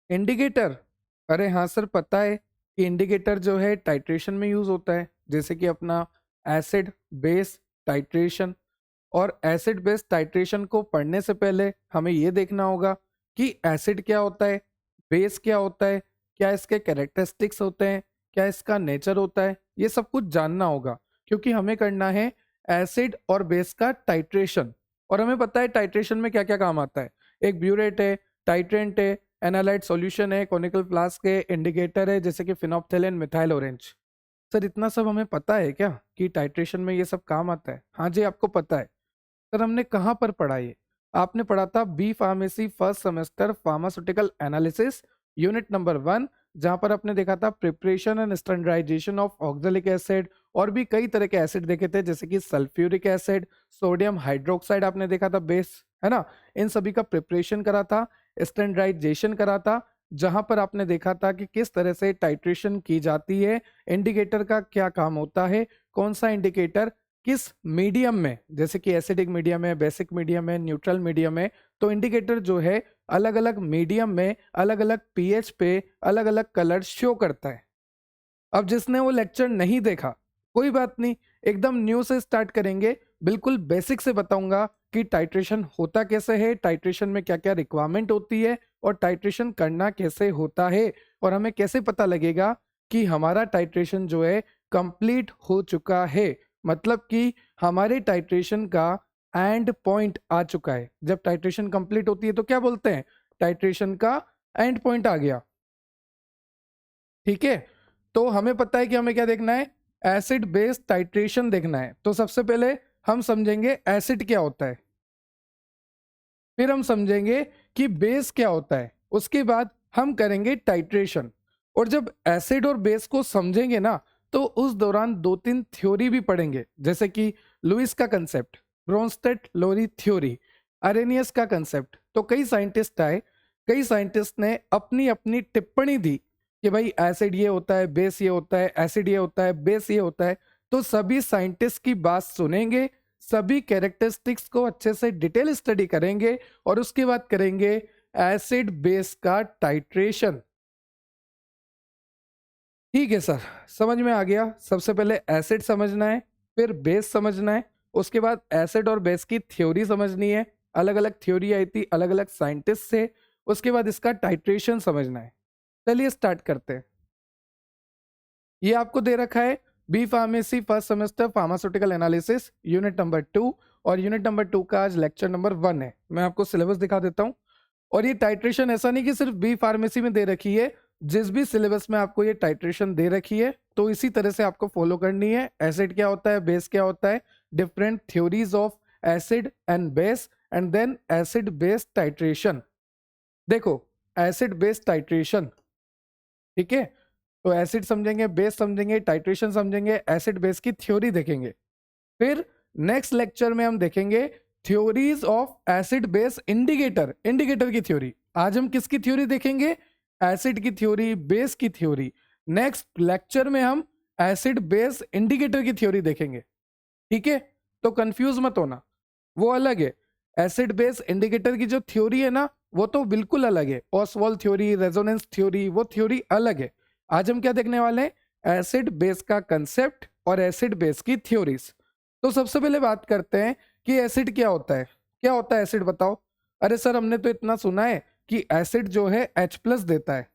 Indicator. अरे हाँ sir, पता है कि इंडिकेटर जो है टाइट्रेशन में यूज होता है, जैसे कि अपना एसिड बेस टाइट्रेशन। और एसिड बेस टाइट्रेशन को पढ़ने से पहले हमें ये देखना होगा कि एसिड क्या होता है, बेस क्या होता है, क्या इसके कैरेक्टरिस्टिक्स होते हैं, क्या इसका नेचर होता है, ये सब कुछ जानना होगा। क्योंकि हमें करना है एसिड और बेस का टाइट्रेशन। और हमें पता है टाइट्रेशन में क्या क्या काम आता है। एक ब्यूरेट है, टाइट्रेंट है, एनालाइट सॉल्यूशन है, कॉनिकल फ्लास्क है, इंडिकेटर है जैसे कि फिनोप्थेलिन, मिथाइल ऑरेंज। सर इतना सब हमें पता है क्या कि टाइट्रेशन में ये सब काम आता है? हाँ जी, आपको पता है। सर हमने कहाँ पर पढ़ा ये? आपने पढ़ा था B pharmacy first semester pharmaceutical analysis unit number 1, जहां पर आपने देखा था preparation and standardisation of oxalic acid. और भी कई तरह के एसिड देखे थे जैसे कि सल्फ्यूरिक एसिड, सोडियम हाइड्रोक्साइड आपने देखा था, बेस है ना। इन सभी का प्रिपरेशन करा था, स्टैंडर्डाइजेशन करा था, जहां पर आपने देखा था कि किस तरह से टाइट्रेशन की जाती है, इंडिकेटर का क्या काम होता है, कौन सा इंडिकेटर किस मीडियम में, जैसे कि एसिडिक मीडियम है, बेसिक मीडियम है, न्यूट्रल मीडियम है। तो इंडिकेटर जो है अलग अलग मीडियम में अलग अलग पीएच पे अलग अलग कलर शो करता है। अब जिसने वो लेक्चर नहीं देखा, कोई बात नहीं, एकदम न्यू से स्टार्ट करेंगे। बिल्कुल बेसिक से बताऊंगा कि टाइट्रेशन होता कैसे है, टाइट्रेशन में क्या क्या रिक्वायरमेंट होती है, और टाइट्रेशन करना कैसे होता है, और हमें कैसे पता लगेगा कि हमारा टाइट्रेशन जो है कंप्लीट हो चुका है। मतलब कि हमारे टाइट्रेशन का एंड पॉइंट आ चुका है। जब टाइट्रेशन कंप्लीट होती है तो क्या बोलते हैं? टाइट्रेशन का एंड पॉइंट आ गया। ठीक है, तो हमें पता है कि हमें क्या देखना है, एसिड बेस टाइट्रेशन देखना है। तो सबसे पहले हम समझेंगे एसिड क्या होता है, फिर हम समझेंगे कि बेस क्या होता है, उसके बाद हम करेंगे टाइट्रेशन। और जब एसिड और बेस को समझेंगे ना, तो उस दौरान दो तीन थ्योरी भी पढ़ेंगे, जैसे कि लुइस का कंसेप्ट, ब्रोंस्टेड लोरी थ्योरी, अरेनियस का कंसेप्ट। तो कई साइंटिस्ट आए, कई साइंटिस्ट ने अपनी अपनी टिप्पणी दी कि भाई एसिड ये होता है, बेस ये होता है, एसिड ये होता है, बेस ये होता है। तो सभी साइंटिस्ट की बात सुनेंगे, सभी कैरेक्टरिस्टिक्स को अच्छे से डिटेल स्टडी करेंगे, और उसके बाद करेंगे एसिड बेस का टाइट्रेशन। ठीक है सर, समझ में आ गया। सबसे पहले एसिड समझना है, फिर बेस समझना है, उसके बाद एसिड और बेस की थ्योरी समझनी है, अलग अलग थ्योरी आई थी अलग अलग साइंटिस्ट से, उसके बाद इसका टाइट्रेशन समझना है। चलिए स्टार्ट करते हैं। ये आपको दे रखा है B pharmacy first semester pharmaceutical analysis unit number 2, और यूनिट नंबर 2 का आज लेक्चर नंबर 1 है। मैं आपको सिलेबस दिखा देता हूँ। और ये टाइट्रेशन ऐसा नहीं कि सिर्फ बी फार्मेसी में दे रखी है, जिस भी सिलेबस में आपको ये टाइट्रेशन दे रखी है तो इसी तरह से आपको फॉलो करनी है। एसिड क्या होता है, बेस क्या होता है, different theories of acid and base, and then acid base titration. देखो, एसिड बेस टाइट्रेशन, ठीक है, तो एसिड समझेंगे, बेस समझेंगे, टाइट्रेशन समझेंगे, एसिड बेस की थ्योरी देखेंगे। फिर नेक्स्ट लेक्चर में हम देखेंगे theories of acid base indicator, indicator की थ्योरी। आज हम किसकी थ्योरी देखेंगे? एसिड की थ्योरी, बेस की थ्योरी। नेक्स्ट लेक्चर में हम एसिड बेस इंडिकेटर की थ्योरी देखेंगे। ठीक है, तो कंफ्यूज मत होना, वो अलग है। एसिड बेस इंडिकेटर की जो थ्योरी है ना, वो तो बिल्कुल अलग है। ऑसवाल्ड थ्योरी, रेजोनेंस थ्योरी, वो थ्योरी अलग है। आज हम क्या देखने वाले हैं? एसिड बेस का कंसेप्ट और एसिड बेस की थ्योरीज। तो सबसे पहले बात करते हैं कि एसिड क्या होता है। क्या होता है एसिड, बताओ। अरे सर, हमने तो इतना सुना है कि एसिड जो है H+ देता है।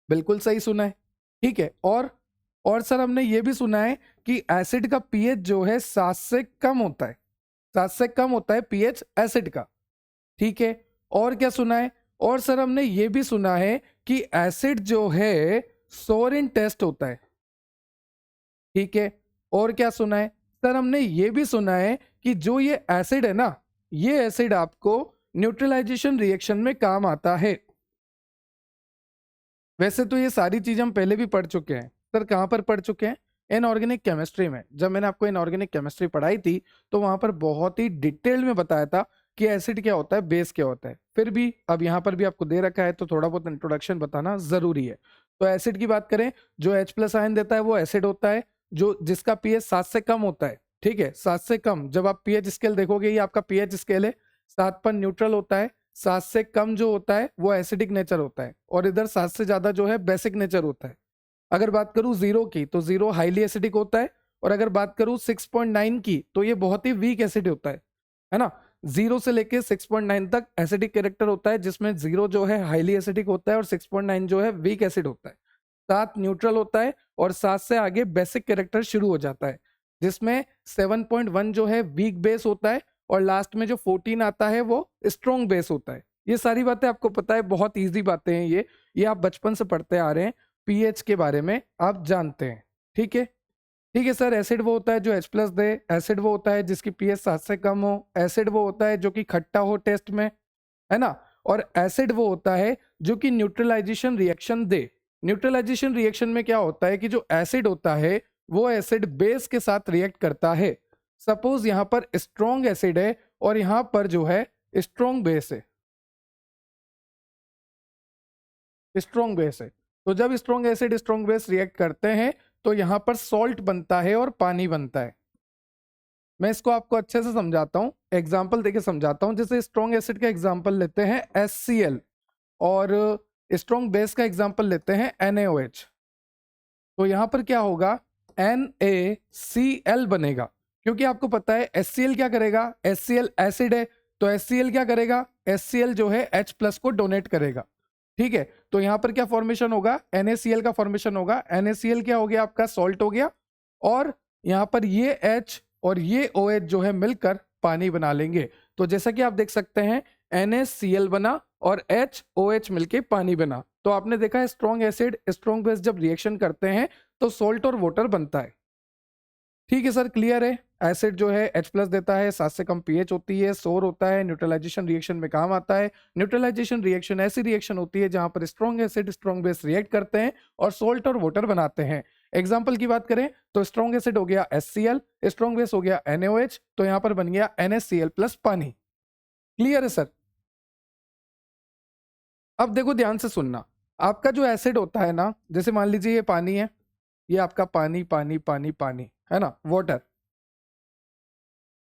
बिल्कुल सही सुना है। ठीक है, और सर हमने ये भी सुना है कि एसिड का पीएच जो है 7 से कम होता है। 7 से कम होता है पीएच एसिड का। ठीक है, और क्या सुना है? और सर हमने ये भी सुना है कि एसिड जो है सोरिन टेस्ट होता है। ठीक है, और क्या सुना है? सर हमने ये भी सुना है कि जो ये एसिड है ना, ये एसिड आपको न्यूट्रलाइजेशन रिएक्शन में काम आता है। वैसे तो ये सारी चीज हम पहले भी पढ़ चुके हैं। सर कहाँ पर पढ़ चुके हैं? इनऑर्गेनिक केमिस्ट्री में। जब मैंने आपको इनऑर्गेनिक केमिस्ट्री पढ़ाई थी तो वहां पर बहुत ही डिटेल में बताया था कि एसिड क्या होता है, बेस क्या होता है। फिर भी अब यहाँ पर भी आपको दे रखा है तो थोड़ा बहुत इंट्रोडक्शन बताना जरूरी है। तो एसिड की बात करें, जो H+ आयन देता है वो एसिड होता है, जो जिसका पीएच 7 से कम होता है। ठीक है, 7 से कम। जब आप पीएच स्केल देखोगे, ये आपका पीएच स्केल है, 7 पर न्यूट्रल होता है, 7 से कम जो होता है वो एसिडिक नेचर होता है, और इधर 7 से ज्यादा जो है बेसिक नेचर होता है। अगर बात करूं 0 की तो 0 हाईली एसिडिक होता है, और अगर बात करूं 6.9 की तो ये बहुत ही वीक एसिड होता है ना। 0 से लेके 6.9 तक एसिडिक कैरेक्टर होता है, जिसमें 0 जो है हाईली एसिडिक होता है और 6.9 जो है वीक एसिड होता है। 7 न्यूट्रल होता है और 7 से आगे बेसिक कैरेक्टर शुरू हो जाता है, जिसमें 7.1 जो है वीक बेस होता है, और लास्ट में जो 14 आता है वो स्ट्रॉन्ग बेस होता है। ये सारी बातें आपको पता है, बहुत इजी बातें हैं ये आप बचपन से पढ़ते आ रहे हैं, पीएच के बारे में आप जानते हैं। ठीक है, ठीक है सर। एसिड वो होता है जो H प्लस दे, एसिड वो होता है जिसकी पीएच 7 से कम हो, एसिड वो होता है जो कि खट्टा हो टेस्ट में, है ना, और एसिड वो होता है जो कि न्यूट्रलाइजेशन रिएक्शन दे। न्यूट्रलाइजेशन रिएक्शन में क्या होता है कि जो एसिड होता है वो एसिड बेस के साथ रिएक्ट करता है। सपोज यहां पर स्ट्रॉन्ग एसिड है और यहां पर जो है स्ट्रॉन्ग बेस है, स्ट्रॉन्ग बेस है। तो जब strong acid strong base react करते हैं तो यहां पर सॉल्ट बनता है और पानी बनता है। मैं इसको आपको अच्छे से समझाता हूं, एग्जाम्पल देके समझाता हूं। जैसे स्ट्रॉन्ग एसिड का एग्जाम्पल लेते हैं HCl, और स्ट्रॉन्ग बेस का एग्जाम्पल लेते हैं NaOH। तो यहां पर क्या होगा, NaCl बनेगा, क्योंकि आपको पता है HCl क्या करेगा, HCl एसिड है, तो HCl क्या करेगा, HCl जो है H प्लस को डोनेट करेगा। ठीक है, तो यहां पर क्या फॉर्मेशन होगा, NaCl का फॉर्मेशन होगा। NaCl क्या हो गया, आपका सॉल्ट हो गया, और यहां पर ये H और ये OH जो है मिलकर पानी बना लेंगे। तो जैसा कि आप देख सकते हैं NaCl बना और HOH मिलके पानी बना। तो आपने देखा है स्ट्रॉन्ग एसिड स्ट्रॉन्ग बेस जब रिएक्शन करते हैं तो सॉल्ट और वाटर बनता है। ठीक है सर, क्लियर है। एसिड जो है H प्लस देता है, 7 से कम पीएच होती है, सोर होता है, न्यूट्रलाइजेशन रिएक्शन में काम आता है। न्यूट्रलाइजेशन रिएक्शन ऐसी रिएक्शन होती है जहां पर strong acid strong base react करते हैं और सोल्ट और वाटर बनाते हैं। एग्जाम्पल की बात करें तो स्ट्रॉन्ग एसिड हो गया HCl, स्ट्रॉन्ग बेस हो गया NaOH, तो यहां पर बन गया NaCl प्लस पानी। क्लियर है सर। अब देखो ध्यान से सुनना, आपका जो एसिड होता है ना, जैसे मान लीजिए ये पानी है, ये आपका पानी पानी पानी पानी है ना, वाटर।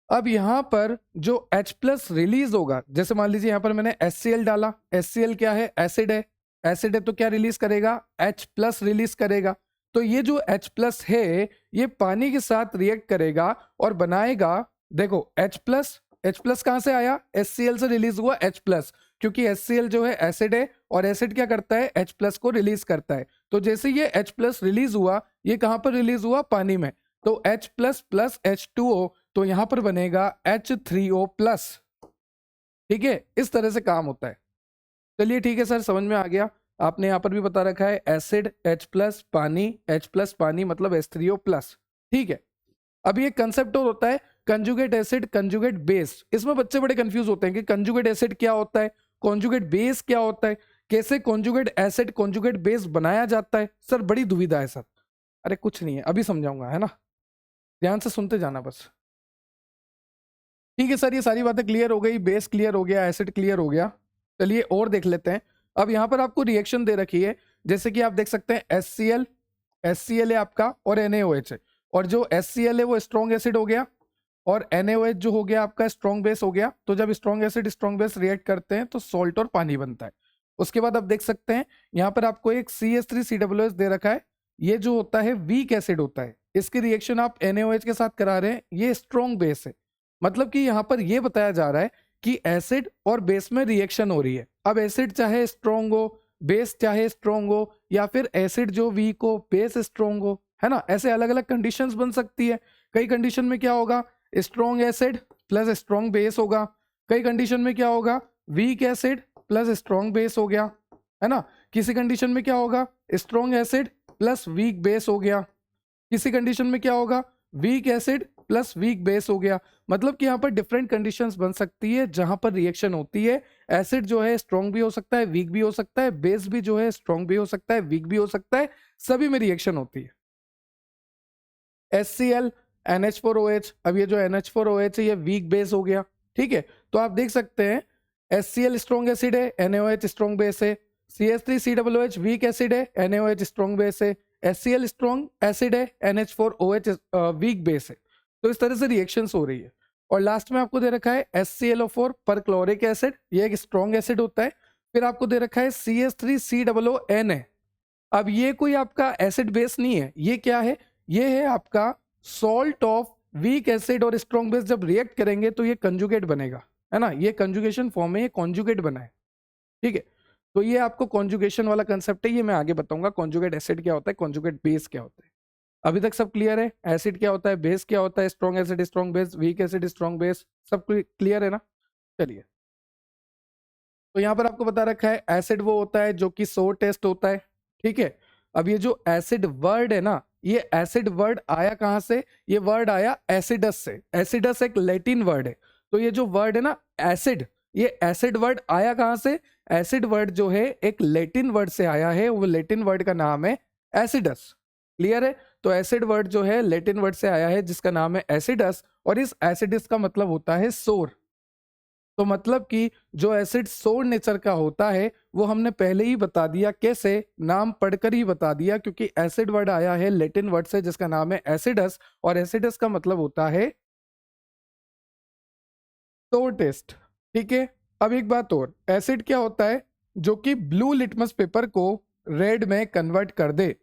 अब यहां पर जो H प्लस रिलीज होगा, जैसे मान लीजिए यहां पर मैंने HCl डाला, HCl क्या है, एसिड है, एसिड है तो क्या रिलीज करेगा, H प्लस रिलीज करेगा। तो ये जो H प्लस है ये पानी के साथ रिएक्ट करेगा और बनाएगा, देखो H प्लस कहां से आया, HCl से रिलीज हुआ H प्लस, क्योंकि HCl जो है एसिड है और एसिड क्या करता है, H प्लस को रिलीज करता है। तो जैसे ये H प्लस रिलीज हुआ, ये कहां पर रिलीज हुआ, पानी में, तो H प्लस प्लस H2O, तो यहां पर बनेगा H3O प्लस। ठीक है, इस तरह से काम होता है। चलिए ठीक है सर, समझ में आ गया। आपने यहां पर भी बता रखा है एसिड H प्लस पानी मतलब H3O प्लस। ठीक है, अभी एक कंसेप्ट और होता है कंजुगेट एसिड कंजुगेट बेस। इसमें बच्चे बड़े कंफ्यूज होते हैं कि कंजुगेट एसिड क्या होता है, कॉन्जुगेट बेस क्या होता है, कैसे कॉन्जुगेट एसिड कॉन्जुगेट बेस बनाया जाता है। सर बड़ी दुविधा है सर। अरे कुछ नहीं है, अभी समझाऊंगा, है ना, ध्यान से सुनते जाना बस। ठीक है सर, ये सारी बातें क्लियर हो गई, बेस क्लियर हो गया, एसिड क्लियर हो गया। चलिए और देख लेते हैं। अब यहाँ पर आपको रिएक्शन दे रखी है, जैसे कि आप देख सकते हैं HCl है आपका और NaOH है, और जो HCl है वो स्ट्रॉन्ग एसिड हो गया और NaOH जो हो गया आपका स्ट्रॉन्ग बेस हो गया। तो जब strong acid strong base react करते हैं तो सॉल्ट और पानी बनता है। उसके बाद आप देख सकते हैं यहाँ पर आपको एक CH3COOH दे रखा है, ये जो होता है वीक एसिड होता है। इसकी रिएक्शन आप NaOH के साथ करा रहे हैं, ये स्ट्रॉन्ग बेस है। मतलब कि यहाँ पर यह बताया जा रहा है कि एसिड और बेस में रिएक्शन हो रही है। अब एसिड चाहे स्ट्रॉन्ग हो, बेस चाहे स्ट्रॉन्ग हो, या फिर एसिड जो वीक हो बेस स्ट्रॉन्ग हो, है ना, ऐसे अलग अलग कंडीशंस बन सकती है। कई कंडीशन में क्या होगा, strong acid plus strong base होगा। कई कंडीशन में क्या होगा, weak acid plus strong base हो गया, है ना। किसी कंडीशन में क्या होगा, strong acid plus weak base हो गया। किसी कंडीशन में क्या होगा, weak acid plus weak base हो गया। मतलब कि यहाँ पर डिफरेंट कंडीशंस बन सकती है जहां पर रिएक्शन होती है। एसिड जो है स्ट्रॉन्ग भी हो सकता है, वीक भी हो सकता है, बेस भी जो है स्ट्रॉन्ग भी हो सकता है, वीक भी हो सकता है, सभी में रिएक्शन होती है। HCl NH4OH, अब ये जो NH4OH है ये वीक बेस हो गया। ठीक है, तो आप देख सकते हैं HCl स्ट्रॉन्ग एसिड है, NaOH स्ट्रॉन्ग बेस है, CH3COOH वीक एसिड है, NaOH स्ट्रॉन्ग बेस है, HCl स्ट्रॉन्ग एसिड है, NH4OH वीक बेस है। तो इस तरह से रिएक्शंस हो रही है। और लास्ट में आपको दे रखा है HClO4 पर क्लोरिक एसिड, ये एक स्ट्रॉन्ग एसिड होता है। फिर आपको दे रखा है CH3COONA। अब ये कोई आपका एसिड बेस नहीं है, ये क्या है, ये है आपका सॉल्ट ऑफ वीक एसिड और स्ट्रॉन्ग बेस जब रिएक्ट करेंगे तो ये कंजुगेट बनेगा, है ना, ये कंजुगेशन फॉर्म है, ये कॉन्जुगेट बना है, ठीक है। तो ये आपको कॉन्जुगेशन वाला कंसेप्ट है, ये मैं आगे बताऊंगा कॉन्जुगेट एसिड क्या होता है, कॉन्जुगेट बेस क्या होता है। अभी तक सब क्लियर है, एसिड क्या होता है, बेस क्या होता है, strong acid strong base, weak acid strong base, सब क्लियर है ना। चलिए, तो यहाँ पर आपको बता रखा है एसिड वो होता है जो कि सोर टेस्ट होता है, ठीक है। अब ये जो एसिड वर्ड है ना, ये एसिड वर्ड आया कहाँ से, ये वर्ड आया एसिडस से। एसिडस एक लैटिन वर्ड है, तो ये जो वर्ड है ना एसिड, ये एसिड वर्ड आया कहाँ से, एसिड वर्ड जो है एक लैटिन वर्ड से आया है, वो लैटिन वर्ड का नाम है एसिडस। क्लियर है, तो एसिड वर्ड जो है लैटिन वर्ड से आया है जिसका नाम है एसिडस, और इस एसिडस का मतलब होता है सोर। तो मतलब कि जो एसिड सोर नेचर का होता है वो हमने पहले ही बता दिया, कैसे, नाम पढ़कर ही बता दिया, क्योंकि एसिड वर्ड आया है लैटिन वर्ड से जिसका नाम है एसिडस, और एसिडस का मतलब होता है सोर टेस्ट, ठीक है। अब एक बात और, एसिड क्या होता है, जो कि ब्लू लिटमस पेपर को रेड में कन्वर्ट कर दे।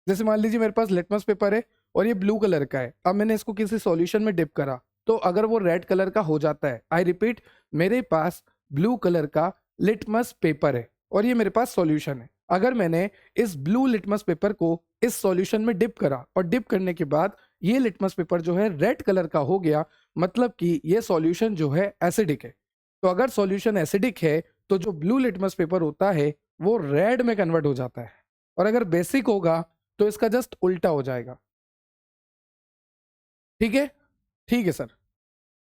जैसे मान लीजिए मेरे पास लिटमस पेपर है और ये ब्लू कलर का है, अब मैंने इसको किसी सॉल्यूशन में डिप करा, तो अगर वो रेड कलर का हो जाता है, आई रिपीट, मेरे पास ब्लू कलर का लिटमस पेपर है और ये मेरे पास सॉल्यूशन है। अगर मैंने इस ब्लू लिटमस पेपर को इस सॉल्यूशन में डिप करा और डिप करने के बाद ये लिटमस पेपर जो है रेड कलर का हो गया, मतलब कि ये सॉल्यूशन जो है एसिडिक है। तो अगर सॉल्यूशन एसिडिक है तो जो ब्लू लिटमस पेपर होता है वो रेड में कन्वर्ट हो जाता है, और अगर बेसिक होगा तो इसका जस्ट उल्टा हो जाएगा, ठीक है। ठीक है सर।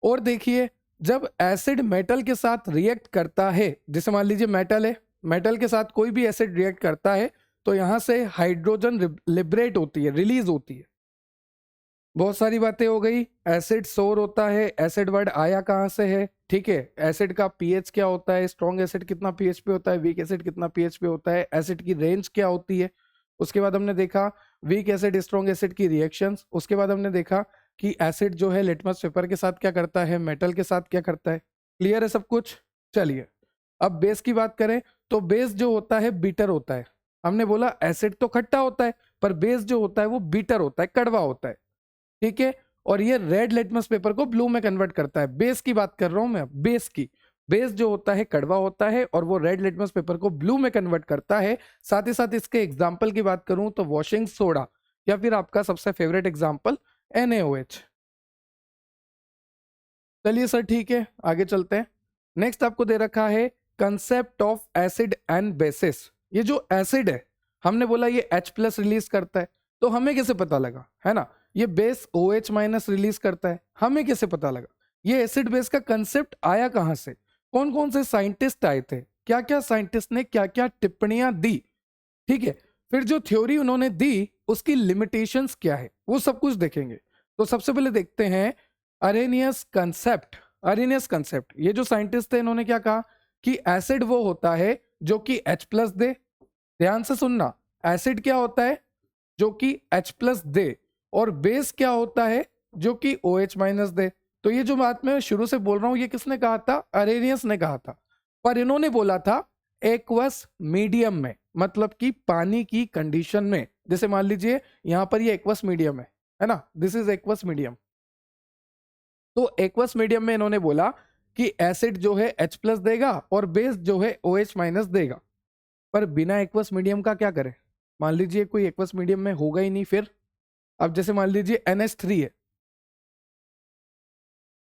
और देखिए, जब एसिड मेटल के साथ रिएक्ट करता है, जैसे मान लीजिए मेटल है, मेटल के साथ कोई भी एसिड रिएक्ट करता है तो यहां से हाइड्रोजन लिबरेट होती है, रिलीज होती है। बहुत सारी बातें हो गई, एसिड सोर होता है, एसिड वर्ड आया कहाँ से है, ठीक है। एसिड का पीएच क्या होता है, स्ट्रॉन्ग एसिड कितना पीएच पे होता है, वीक एसिड कितना पीएच पे होता है, एसिड की रेंज क्या होती है। उसके बाद हमने देखा वीक एसिड स्ट्रॉन्ग एसिड की रिएक्शंस। उसके बाद हमने देखा कि एसिड जो है लिटमस पेपर के साथ क्या करता है, मेटल के साथ क्या करता है। क्लियर है सब कुछ। चलिए, अब बेस की बात करें तो बेस जो होता है बीटर होता है। हमने बोला एसिड तो खट्टा होता है, पर बेस जो होता है वो बीटर होता है, कड़वा होता है, ठीक है। और ये रेड लिटमस पेपर को ब्लू में कन्वर्ट करता है। बेस की बात कर रहा हूं मैं, बेस की। बेस जो होता है कड़वा होता है और वो रेड लिटमस पेपर को ब्लू में कन्वर्ट करता है। साथ ही साथ इसके एग्जाम्पल की बात करूं तो वॉशिंग सोडा, या फिर आपका सबसे फेवरेट एग्जाम्पल NaOH। चलिए सर, ठीक है, आगे चलते हैं। नेक्स्ट आपको दे रखा है concept of acid and bases. ये जो एसिड है, हमने बोला ये H+ रिलीज करता है, तो हमें कैसे पता लगा, है ना, ये बेस OH- रिलीज करता है, हमें कैसे पता लगा, ये एसिड बेस का कंसेप्ट आया कहां से, कौन कौन से साइंटिस्ट आए थे, क्या क्या साइंटिस्ट ने क्या क्या टिप्पणियां दी, ठीक है। फिर जो थ्योरी उन्होंने दी उसकी लिमिटेशंस क्या है, वो सब कुछ देखेंगे। तो सबसे पहले देखते हैं अरेनियस कंसेप्ट। अरेनियस कंसेप्ट, ये जो साइंटिस्ट थे इन्होंने क्या कहा कि एसिड वो होता है जो कि H+ दे। ध्यान से सुनना, एसिड क्या होता है, जो कि H+ दे, और बेस क्या होता है, जो कि OH- दे। तो ये जो बात मैं शुरू से बोल रहा हूं, ये किसने कहा था, अरेनियस ने कहा था। पर इन्होंने बोला था एक्वस मीडियम में, मतलब कि पानी की कंडीशन में। जैसे मान लीजिए यहां पर ये एक्वस मीडियम है ना, दिस इज एक्वस मीडियम। तो एक्वस मीडियम में इन्होंने बोला कि एसिड जो है H+ देगा और बेस जो है OH- देगा। पर बिना एक्वस मीडियम का क्या करें, मान लीजिए कोई एक्वस मीडियम में होगा ही नहीं, फिर अब जैसे मान लीजिए NH3 है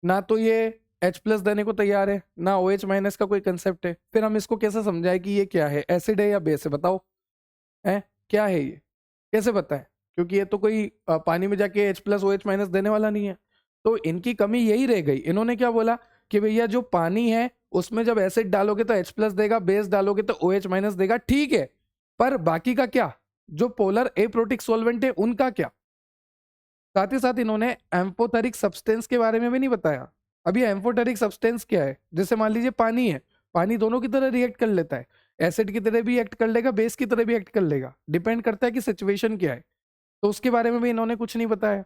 ना, तो ये H+ देने को तैयार है ना, OH- का कोई कंसेप्ट है, फिर हम इसको कैसे समझाए कि ये क्या है, एसिड है या बेस है, बताओ, है क्या है ये, कैसे पता है, क्योंकि ये तो कोई पानी में जाके H+ OH- देने वाला नहीं है। तो इनकी कमी यही रह गई। इन्होंने क्या बोला कि भैया जो पानी है उसमें जब एसिड डालोगे तो H+ देगा, बेस डालोगे तो OH- देगा, ठीक है, पर बाकी का क्या, जो पोलर एप्रोटिक सॉल्वेंट है उनका क्या। साथ ही साथ इन्होंने एम्फोटेरिक सब्सटेंस के बारे में भी नहीं बताया। अब ये एम्फोटेरिक सब्सटेंस क्या है, जैसे मान लीजिए पानी है, पानी दोनों की तरह रिएक्ट कर लेता है, एसिड की तरह भी एक्ट कर लेगा, बेस की तरह भी एक्ट कर लेगा, डिपेंड करता है कि सिचुएशन क्या है। तो उसके बारे में भी इन्होंने कुछ नहीं बताया।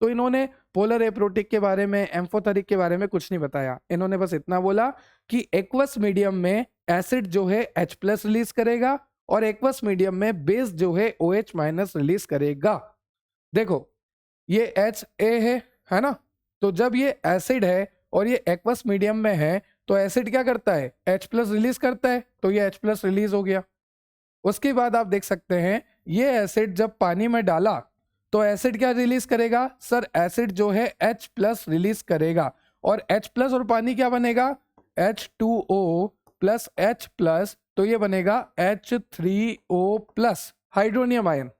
तो इन्होंने पोलर एप्रोटिक के बारे में, एम्फोथेरिक के बारे में कुछ नहीं बताया। इन्होंने बस इतना बोला कि एक्वस मीडियम में एसिड जो है H+ रिलीज करेगा और एक्वस मीडियम में बेस जो है OH- रिलीज करेगा। देखो ये HA है ना, तो जब ये एसिड है और ये एक्वस मीडियम में है तो एसिड क्या करता है, H+ रिलीज करता है, तो ये H+ रिलीज हो गया। उसके बाद आप देख सकते हैं ये एसिड जब पानी में डाला तो एसिड क्या रिलीज करेगा सर, एसिड जो है H+ रिलीज करेगा और H+ और पानी क्या बनेगा, H2O प्लस H+, तो ये बनेगा H3O+, हाइड्रोनियम आयन।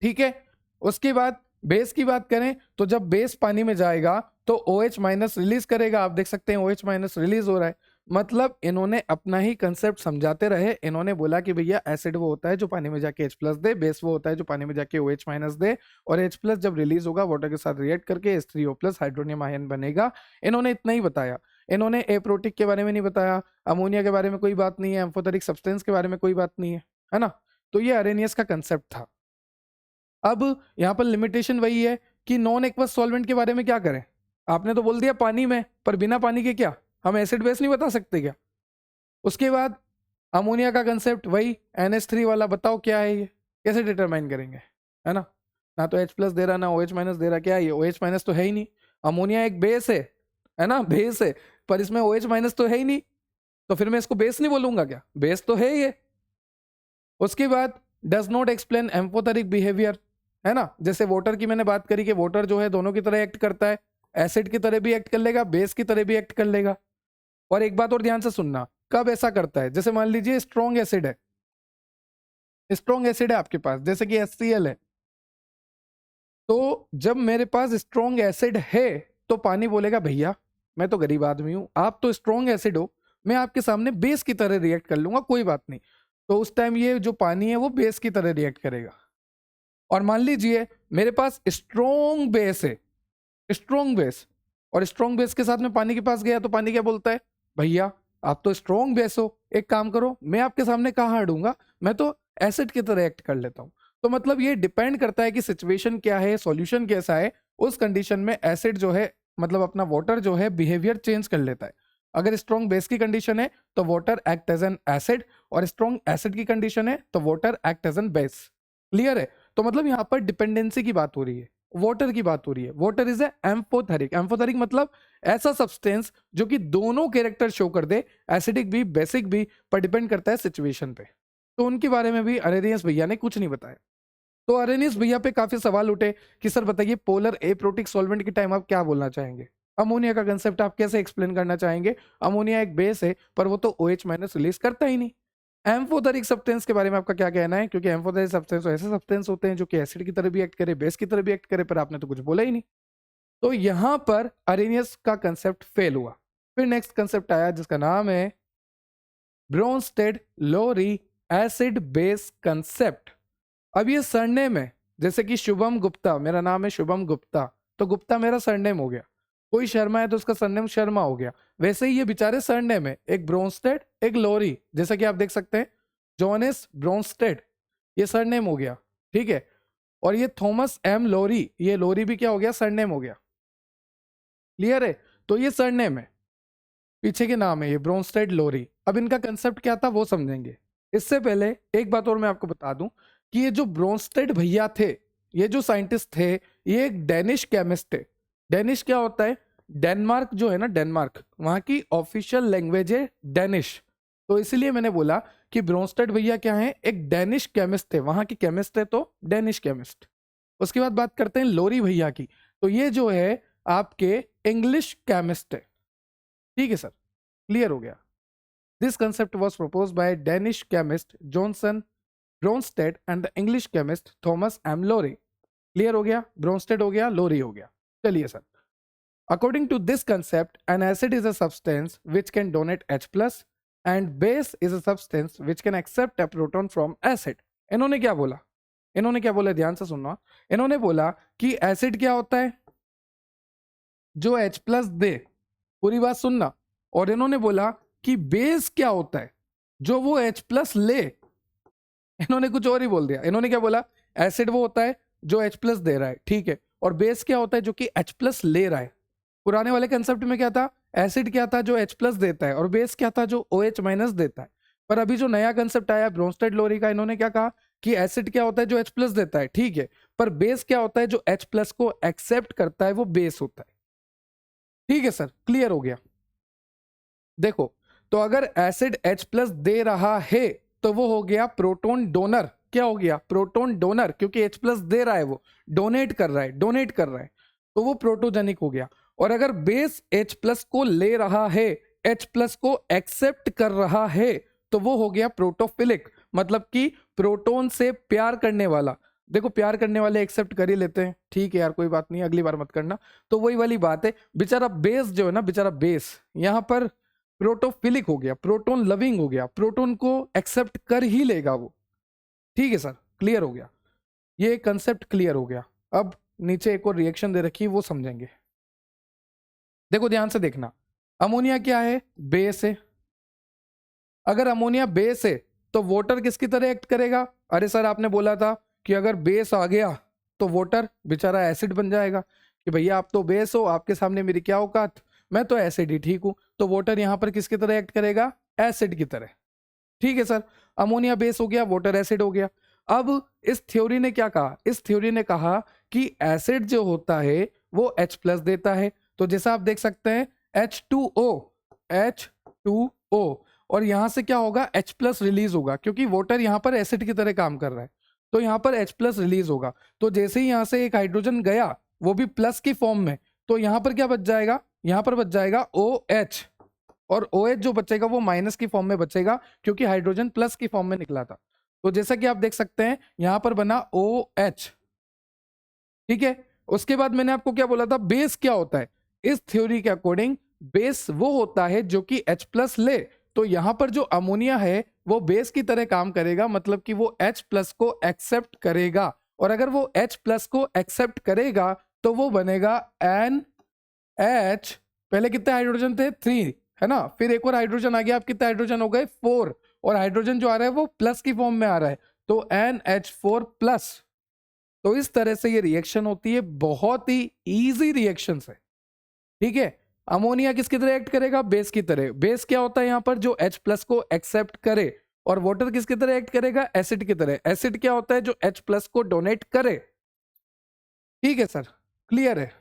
ठीक है, उसके बाद बेस की बात करें तो जब बेस पानी में जाएगा तो OH- रिलीज करेगा। आप देख सकते हैं OH- रिलीज हो रहा है। मतलब इन्होंने अपना ही कंसेप्ट समझाते रहे। इन्होंने बोला कि भैया एसिड वो होता है जो पानी में जाके H+ दे, बेस वो होता है जो पानी में जाके OH- दे, और H+ जब रिलीज होगा वाटर के साथ रिएक्ट करके H3O+ हाइड्रोनियम आयन बनेगा। इन्होंने इतना ही बताया। इन्होंने एप्रोटिक के बारे में नहीं बताया, अमोनिया के बारे में कोई बात नहीं है, एम्फोटेरिक सब्सटेंस के बारे में कोई बात नहीं है ना। तो ये अरेनियस का कंसेप्ट था। अब यहां पर लिमिटेशन वही है कि नॉन एक्वस सॉल्वेंट के बारे में क्या करें। आपने तो बोल दिया पानी में, पर बिना पानी के क्या हम एसिड बेस नहीं बता सकते क्या। उसके बाद अमोनिया का कंसेप्ट वही NH3 वाला, बताओ क्या है ये, कैसे डिटरमाइन करेंगे, है ना। ना तो H+ दे रहा ना OH- दे रहा, क्या है ये, OH- तो है ही नहीं। अमोनिया एक बेस है ना, बेस है, पर इसमें OH- तो है ही नहीं, तो फिर मैं इसको बेस नहीं बोलूंगा क्या, बेस तो है ये। उसके बाद डज नॉट एक्सप्लेन एम्फोथेरिक बिहेवियर, है ना। जैसे वाटर की मैंने बात करी कि वाटर जो है दोनों की तरह एक्ट करता है, एसिड की तरह भी एक्ट कर लेगा, बेस की तरह भी एक्ट कर लेगा। और एक बात और ध्यान से सुनना, कब ऐसा करता है, जैसे मान लीजिए स्ट्रॉन्ग एसिड है, स्ट्रॉन्ग एसिड है आपके पास जैसे कि HCl है, तो जब मेरे पास स्ट्रॉन्ग एसिड है तो पानी बोलेगा भैया मैं तो गरीब आदमी हूं, आप तो स्ट्रॉन्ग एसिड हो, मैं आपके सामने बेस की तरह रिएक्ट कर लूंगा, कोई बात नहीं। तो उस टाइम ये जो पानी है वो बेस की तरह रिएक्ट करेगा। और मान लीजिए मेरे पास स्ट्रॉन्ग बेस है, स्ट्रॉन्ग बेस, और स्ट्रॉन्ग बेस के साथ में पानी के पास गया तो पानी क्या बोलता है, भैया आप तो स्ट्रॉन्ग बेस हो, एक काम करो मैं आपके सामने कहाँ हटूंगा, मैं तो एसिड की तरह एक्ट कर लेता हूं। तो मतलब ये डिपेंड करता है कि सिचुएशन क्या है, सॉल्यूशन कैसा है, उस कंडीशन में एसिड जो है मतलब अपना वाटर जो है बिहेवियर चेंज कर लेता है। अगर स्ट्रॉन्ग बेस की कंडीशन है तो water act as an acid, और स्ट्रॉन्ग एसिड की कंडीशन है तो water act as an base. Clear है। तो मतलब यहां पर डिपेंडेंसी की बात हो रही है, वाटर की बात हो रही है। वाटर इज ए एम्फोथेरिक, एम्फोथेरिक मतलब ऐसा सब्सटेंस जो कि दोनों कैरेक्टर शो कर दे, एसिडिक भी बेसिक भी, पर डिपेंड करता है सिचुएशन पे। तो उनके बारे में भी अरेनियस भैया ने कुछ नहीं बताया। तो अरेनियस भैया पे काफी सवाल उठे कि सर बताइए पोलर एप्रोटिक सॉल्वेंट के टाइम आप क्या बोलना चाहेंगे, अमोनिया का कंसेप्ट आप कैसे एक्सप्लेन करना चाहेंगे। अमोनिया एक बेस है पर वो तो OH- रिलीज करता ही नहीं। एम्फोथेरिक सब्सटेंस के बारे में आपका क्या कहना है, क्योंकि एम्फोथेरिक सब्सटेंस ऐसे सब्सटेंस होते हैं जो कि एसिड की तरह भी एक्ट करे, बेस की तरह भी एक्ट करे, पर आपने तो कुछ बोला ही नहीं। तो यहां पर अरेनियस का कंसेप्ट फेल हुआ। फिर नेक्स्ट कंसेप्ट आया जिसका नाम है ब्रोंस्टेड लोरी एसिड बेस कंसेप्ट। अब ये सरनेम है, जैसे कि शुभम गुप्ता, मेरा नाम है शुभम गुप्ता, तो गुप्ता मेरा सरनेम हो गया। कोई शर्मा है तो उसका सरनेम शर्मा हो गया। वैसे ही ये बेचारे सरनेम है, एक ब्रोंस्टेड एक लोरी, जैसा कि आप देख सकते हैं जॉनेस ब्रोंस्टेड, ये सरनेम हो गया। ठीक है, और ये थॉमस M लोरी, ये लोरी भी क्या हो गया, सरनेम हो गया। क्लियर है। तो ये सरनेम है, पीछे के नाम है ये ब्रोंस्टेड लोरी। अब इनका कंसेप्ट क्या था वो समझेंगे। इससे पहले एक बात और मैं आपको बता दूं कि ये जो ब्रोंस्टेड भैया थे, ये जो साइंटिस्ट थे, ये एक डेनिश केमिस्ट थे। डेनिश क्या होता है, डेनमार्क जो है ना, डेनमार्क वहां की ऑफिशियल लैंग्वेज है डेनिश। तो इसलिए मैंने बोला कि ब्रोंस्टेड भैया क्या है, एक डेनिश केमिस्ट थे, वहां की केमिस्ट है तो डेनिश केमिस्ट। उसके बाद बात करते हैं लोरी भैया की, तो ये जो है आपके इंग्लिश केमिस्ट है। ठीक है सर, क्लियर हो गया। This concept was propose by Danish chemist Johnson Bronsted and the English chemist Thomas M Lowry. Clear हो गया, ब्रोंस्टेड हो गया, लोरी हो गया। चलिए sir, according to this concept an acid is a substance which can donate H+ and base is a substance which can accept a proton from acid. इन्होंने क्या बोला, इन्होंने क्या बोला, ध्यान से सुनना। इन्होंने बोला कि एसिड क्या होता है, जो H+ दे, पूरी बात सुनना। और इन्होंने बोला कि बेस क्या होता है, जो वो H+ ले। इन्होंने कुछ और ही बोल दिया। इन्होंने क्या बोला, एसिड वो होता है जो H+ दे रहा है, ठीक है, और बेस क्या होता है जो कि H प्लस ले रहा है। पुराने वाले कंसेप्ट में क्या था, एसिड क्या था जो H प्लस देता है और बेस क्या था जो OH माइनस देता है। पर अभी जो नया कंसेप्ट आया ब्रोंस्टेड लोरी का, इन्होंने क्या कहा कि एसिड क्या होता है जो H प्लस देता है, ठीक है, पर बेस क्या होता है जो H प्लस को एक्सेप्ट करता है, वो बेस होता है। ठीक है सर, क्लियर हो गया। देखो, तो अगर एसिड H प्लस दे रहा है तो वो हो गया प्रोटॉन डोनर। क्या हो गया, प्रोटॉन डोनर, क्योंकि H प्लस दे रहा है, वो डोनेट कर रहा है, डोनेट कर रहा है, तो वो प्रोटोजेनिक हो गया। और अगर बेस H प्लस को ले रहा है, H प्लस को एक्सेप्ट कर रहा है, तो वो हो गया प्रोटोफिलिक, मतलब कि प्रोटोन से प्यार करने वाला। देखो, प्यार करने वाले एक्सेप्ट कर ही लेते हैं, ठीक है यार, कोई बात नहीं, अगली बार मत करना। तो वही वाली बात है, बेचारा बेस जो है ना, बेचारा बेस यहां पर प्रोटोफिलिक हो गया, प्रोटोन लविंग हो गया, प्रोटोन को एक्सेप्ट कर ही लेगा वो। ठीक है सर, क्लियर हो गया, ये कंसेप्ट क्लियर हो गया। अब नीचे एक और रिएक्शन दे रखी है, वो समझेंगे। देखो ध्यान से देखना, अमोनिया क्या है, बेस है। अगर अमोनिया बेस है तो वाटर किसकी तरह एक्ट करेगा? अरे सर, आपने बोला था कि अगर बेस आ गया तो वाटर बेचारा एसिड बन जाएगा, कि भैया आप तो बेस हो, आपके सामने मेरी क्या औकात, मैं तो एसिड ही ठीक हूं। तो वाटर यहां पर किसकी तरह एक्ट करेगा? एसिड की तरह। ठीक है सर, अमोनिया बेस हो गया, वाटर एसिड हो गया। अब इस थ्योरी ने क्या कहा? इस थ्योरी ने कहा कि एसिड जो होता है वो H प्लस देता है। तो जैसा आप देख सकते हैं H2O, H2O, और यहां से क्या होगा, H प्लस रिलीज होगा, क्योंकि वाटर यहां पर एसिड की तरह काम कर रहा है, तो यहां पर H प्लस रिलीज होगा। तो जैसे ही यहां से एक हाइड्रोजन गया, वो भी प्लस की फॉर्म में, तो यहां पर क्या बच जाएगा, यहां पर बच जाएगा OH, और OH जो बचेगा वो माइनस की फॉर्म में बचेगा, क्योंकि हाइड्रोजन प्लस की फॉर्म में निकला था। तो जैसा कि आप देख सकते हैं यहां पर बना OH। ठीक है, उसके बाद मैंने आपको क्या बोला था, बेस क्या होता है? इस थ्योरी के अकॉर्डिंग बेस वो होता है जो कि H प्लस ले। तो यहां पर जो अमोनिया है वो बेस की तरह काम करेगा, मतलब कि वो H प्लस को एक्सेप्ट करेगा, और अगर वो H प्लस को एक्सेप्ट करेगा तो वो बनेगा NH। पहले कितने हाइड्रोजन थे? 3, है ना, फिर एक और हाइड्रोजन आ गया, आप कितने हाइड्रोजन हो गए? 4, और हाइड्रोजन जो आ रहा है वो प्लस की फॉर्म में आ रहा है, तो NH4 प्लस। तो इस तरह से ये रिएक्शन होती है, बहुत ही इजी रिएक्शन है। ठीक है, अमोनिया किसकी तरह एक्ट करेगा? बेस की तरह। बेस क्या होता है यहां पर? जो H प्लस को एक्सेप्ट करे। और वाटर किसकी तरह एक्ट करेगा? एसिड की तरह। एसिड क्या होता है? जो H प्लस को डोनेट करे। ठीक है सर, क्लियर है।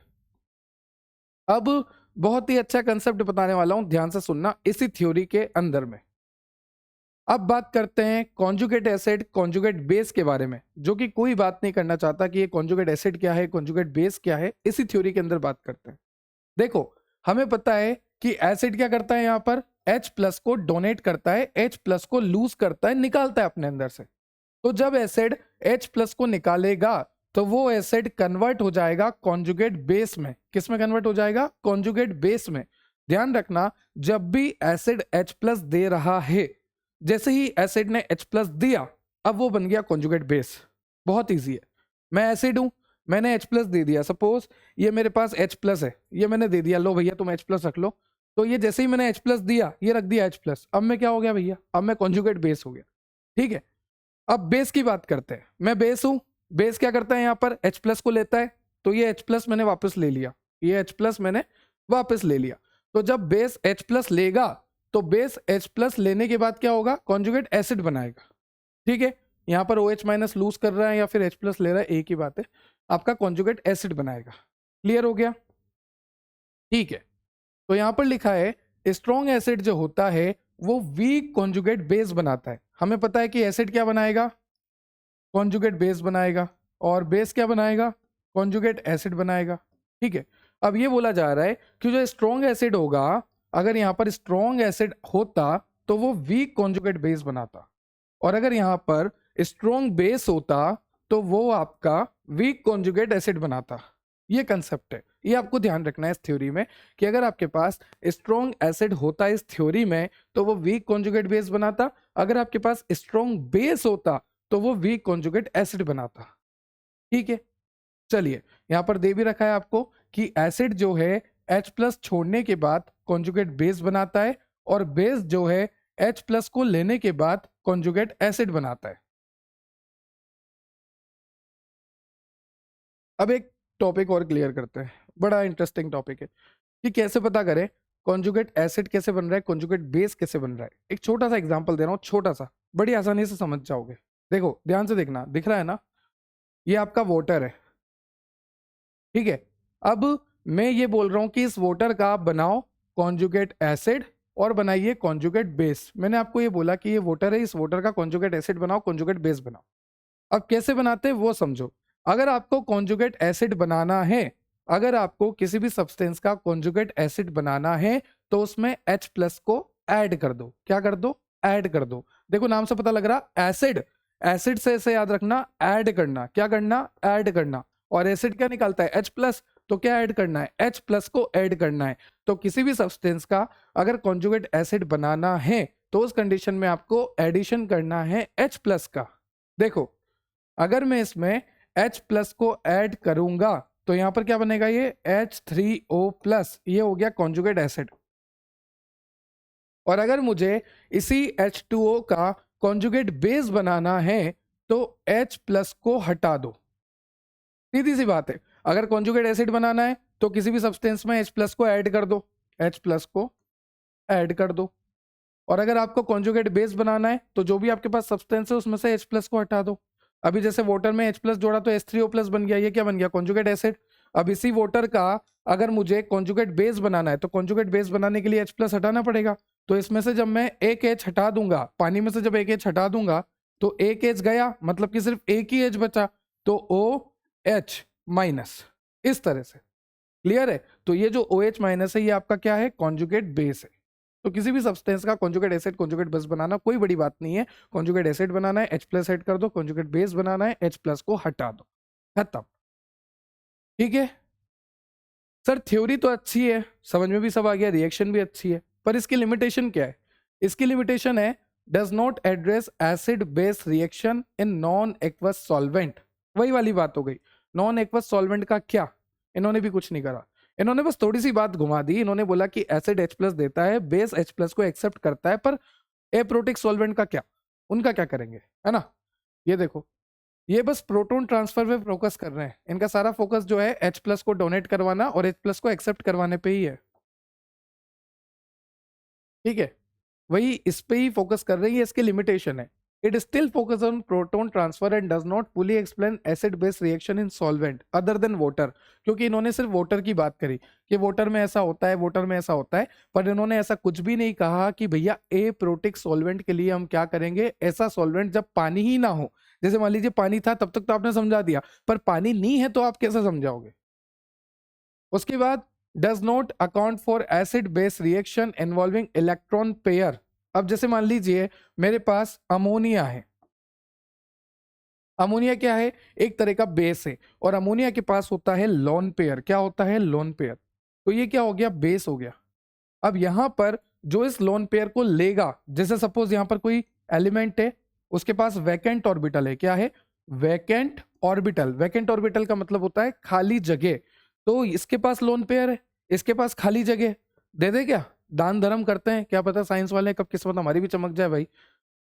अब बहुत ही अच्छा कंसेप्ट बताने वाला हूं, ध्यान से सुनना, इसी थ्योरी के अंदर में। अब बात करते हैं कॉन्जुगेट एसिड, कॉन्जुगेट बेस के बारे में, जो कि कोई बात नहीं करना चाहता कि ये कॉन्जुगेट एसिड क्या है, कॉन्जुगेट बेस क्या है, इसी थ्योरी के अंदर बात करते हैं। देखो, हमें पता है कि एसिड क्या करता है, यहां पर H प्लस को डोनेट करता है, H प्लस को लूज करता है, निकालता है अपने अंदर से। तो जब एसिड H प्लस को निकालेगा तो वो एसिड कन्वर्ट हो जाएगा कॉन्जुगेट बेस में। किस में कन्वर्ट हो जाएगा? कॉन्जुगेट बेस में। ध्यान रखना, जब भी एसिड H प्लस दे रहा है, जैसे ही एसिड ने H प्लस दिया, अब वो बन गया कॉन्जुगेट बेस। बहुत ईजी है, मैं एसिड हूं, मैंने H प्लस दे दिया, सपोज ये मेरे पास H प्लस है, ये मैंने दे दिया, लो भैया तुम H प्लस रख लो। तो ये जैसे ही मैंने H प्लस दिया, ये रख दिया H प्लस, अब मैं क्या हो गया भैया? अब मैं कॉन्जुगेट बेस हो गया। ठीक है, अब बेस की बात करते हैं। मैं बेस हूं, बेस क्या करता है यहां पर? H प्लस को लेता है, तो ये H प्लस मैंने वापस ले लिया, ये H प्लस मैंने वापस ले लिया। तो जब बेस H प्लस लेगा, तो बेस H प्लस लेने के बाद क्या होगा? कॉन्जुगेट एसिड बनाएगा। ठीक है, यहां पर OH माइनस लूज कर रहा है या फिर H प्लस ले रहा है, एक ही बात है, आपका कॉन्जुगेट एसिड बनाएगा। क्लियर हो गया? ठीक है, तो यहां पर लिखा है स्ट्रॉन्ग एसिड जो होता है वो वीक कॉन्जुगेट बेस बनाता है। हमें पता है कि एसिड क्या बनाएगा? कॉन्जुगेट बेस बनाएगा, और बेस क्या बनाएगा? कॉन्जुगेट एसिड बनाएगा। ठीक है, अब ये बोला जा रहा है कि जो स्ट्रॉन्ग एसिड होगा, अगर यहां पर स्ट्रॉन्ग एसिड होता तो वो वीक कॉन्जुगेट बेस बनाता, और अगर यहां पर स्ट्रॉन्ग बेस होता तो वो आपका वीक कॉन्जुगेट एसिड बनाता। ये कंसेप्ट है, ये आपको ध्यान रखना है इस थ्योरी में, कि अगर आपके पास स्ट्रॉन्ग एसिड होता इस थ्योरी में तो वो वीक कॉन्जुगेट बेस बनाता, अगर आपके पास स्ट्रॉन्ग बेस होता तो वो वीक कॉन्जुगेट एसिड बनाता। ठीक है, चलिए, यहां पर दे भी रखा है आपको कि एसिड जो है H प्लस छोड़ने के बाद कॉन्जुगेट बेस बनाता है, और बेस जो है H प्लस को लेने के बाद कॉन्जुगेट एसिड बनाता है। अब एक टॉपिक और क्लियर करते हैं, बड़ा इंटरेस्टिंग टॉपिक है कि कैसे पता करें कॉन्जुगेट एसिड कैसे बन रहा है, कॉन्जुगेट बेस कैसे बन रहा है। एक छोटा सा एग्जांपल दे रहा हूँ, छोटा सा, बड़ी आसानी से समझ जाओगे। देखो ध्यान से देखना, दिख रहा है ना, ये आपका वाटर है, ठीक है। अब मैं ये बोल रहा हूँ कि इस वाटर का आप बनाओ कॉन्जुगेट एसिड और बनाइए कॉन्जुगेट बेस। मैंने आपको ये बोला कि ये वाटर है, इस वाटर का कॉन्जुगेट एसिड बनाओ, कॉन्जुगेट बेस बनाओ। अब कैसे बनाते हैं वो समझो। अगर आपको कॉन्जुगेट एसिड बनाना है, अगर आपको किसी भी सब्सटेंस का कॉन्जुगेट एसिड बनाना है तो उसमें H प्लस को ऐड कर दो। क्या कर दो? ऐड कर दो। देखो नाम से पता लग रहा एसिड, एसिड से ऐसे याद रखना, ऐड करना। क्या करना? ऐड करना। और एसिड क्या निकालता है? H plus. तो क्या ऐड करना है? H प्लस को ऐड करना है। तो किसी भी सब्सटेंस का अगर कॉन्जुगेट एसिड बनाना है तो उस कंडीशन में आपको एडिशन करना है H प्लस का। देखो अगर मैं इसमें H प्लस को ऐड करूंगा तो यहां पर क्या बनेगा? ये H3O प्लस, ये हो गया कॉन्जुगेट एसिड। और अगर मुझे इसी H2O का कॉन्जुगेट बेस बनाना है तो H प्लस को हटा दो। सीधी सी बात है, अगर कॉन्जुगेट एसिड बनाना है तो किसी भी सब्सटेंस में H प्लस को ऐड कर दो, H प्लस को ऐड कर दो। और अगर आपको कॉन्जुगेट बेस बनाना है तो जो भी आपके पास सब्सटेंस है उसमें से H प्लस को हटा दो। अभी जैसे वाटर में H प्लस जोड़ा तो H3O प्लस बन गया, ये क्या बन गया? Conjugate acid. अब इसी वाटर का अगर मुझे कॉन्जुगेट बेस बनाना है तो कॉन्जुगेट बेस बनाने के लिए H प्लस हटाना पड़ेगा। तो इसमें से जब मैं एक H हटा दूंगा, पानी में से जब एक H हटा दूंगा तो एक H गया, मतलब कि सिर्फ एक ही H बचा, तो OH माइनस। इस तरह से क्लियर है? तो ये जो OH माइनस है ये आपका क्या है? कॉन्जुगेट बेस है। तो किसी भी सब्सटेंस का कॉन्जुगेट एसिड कॉन्जुगेट बेस बनाना कोई बड़ी बात नहीं है। कॉन्जुगेट एसिड बनाना है H प्लस ऐड कर दो, कॉन्जुगेट बेस बनाना है H प्लस को हटा दो, खत्म। ठीक है सर, थ्योरी तो अच्छी है, समझ में भी सब आ गया, रिएक्शन भी अच्छी है, पर इसकी लिमिटेशन क्या है? इसकी लिमिटेशन है does not address acid base reaction in non aqueous solvent. वही वाली बात हो गई, नॉन एक्वस सॉल्वेंट का क्या? इन्होंने भी कुछ नहीं करा, इन्होंने बस थोड़ी सी बात घुमा दी। इन्होंने बोला कि एसिड H प्लस देता है, बेस H प्लस को एक्सेप्ट करता है, पर एप्रोटिक सॉल्वेंट का क्या? उनका क्या करेंगे, है ना? ये देखो, ये बस प्रोटॉन ट्रांसफर पे फोकस कर रहे हैं। इनका सारा फोकस जो है H प्लस को डोनेट करवाना और H प्लस को एक्सेप्ट करवाने पे ही है। ठीक है, वही इस पे ही फोकस कर रही है, इसकी लिमिटेशन है। It still focus on proton transfer and does not fully explain acid base reaction in solvent other than water. क्योंकि इन्होंने सिर्फ वाटर की बात करी कि वाटर में ऐसा होता है, वाटर में ऐसा होता है, पर इन्होंने ऐसा कुछ भी नहीं कहा कि भैया एप्रोटिक सॉल्वेंट के लिए हम क्या करेंगे। ऐसा सॉल्वेंट जब पानी ही ना हो, जैसे मान लीजिए पानी था तब तक तो आपने समझा दिया, पर पानी नहीं है तो आप कैसे समझाओगे? उसके बाद does not account for acid base reaction involving electron pair. अब जैसे मान लीजिए मेरे पास अमोनिया है, अमोनिया क्या है? एक तरह का बेस है, और अमोनिया के पास होता है लोन पेयर। क्या होता है? Lone pair. तो ये क्या हो गया? बेस हो गया। अब यहां पर जो इस लोन पेयर को लेगा, जैसे सपोज यहां पर कोई एलिमेंट है, उसके पास वैकेंट ऑर्बिटल है। क्या है? Vacant orbital. वैकेंट ऑर्बिटल का मतलब होता है खाली जगह। तो इसके पास लोन पेयर है, इसके पास खाली जगह, दे दे क्या? दान धर्म करते हैं, क्या पता साइंस वाले कब किस्मत हमारी भी चमक जाए भाई।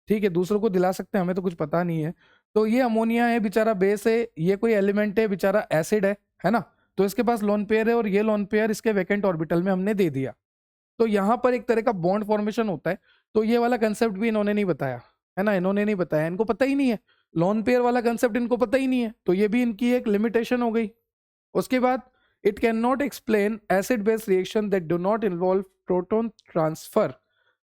ठीक है, दूसरों को दिला सकते हैं, हमें तो कुछ पता नहीं है। तो ये अमोनिया है बेचारा, बेस है, ये कोई एलिमेंट है बेचारा, एसिड है ना? तो इसके पास लोन पेयर है और ये लोन पेयर इसके वैकेंट ऑर्बिटल में हमने दे दिया। तो यहां पर एक तरह का बॉन्ड फॉर्मेशन होता है। तो ये वाला कंसेप्ट भी इन्होंने नहीं बताया, है ना? इन्होंने नहीं बताया, इनको पता ही नहीं है, लोन पेयर वाला कंसेप्ट इनको पता ही नहीं है। तो ये भी इनकी एक लिमिटेशन हो गई। उसके बाद it can not explain acid base reaction that do not involve proton transfer.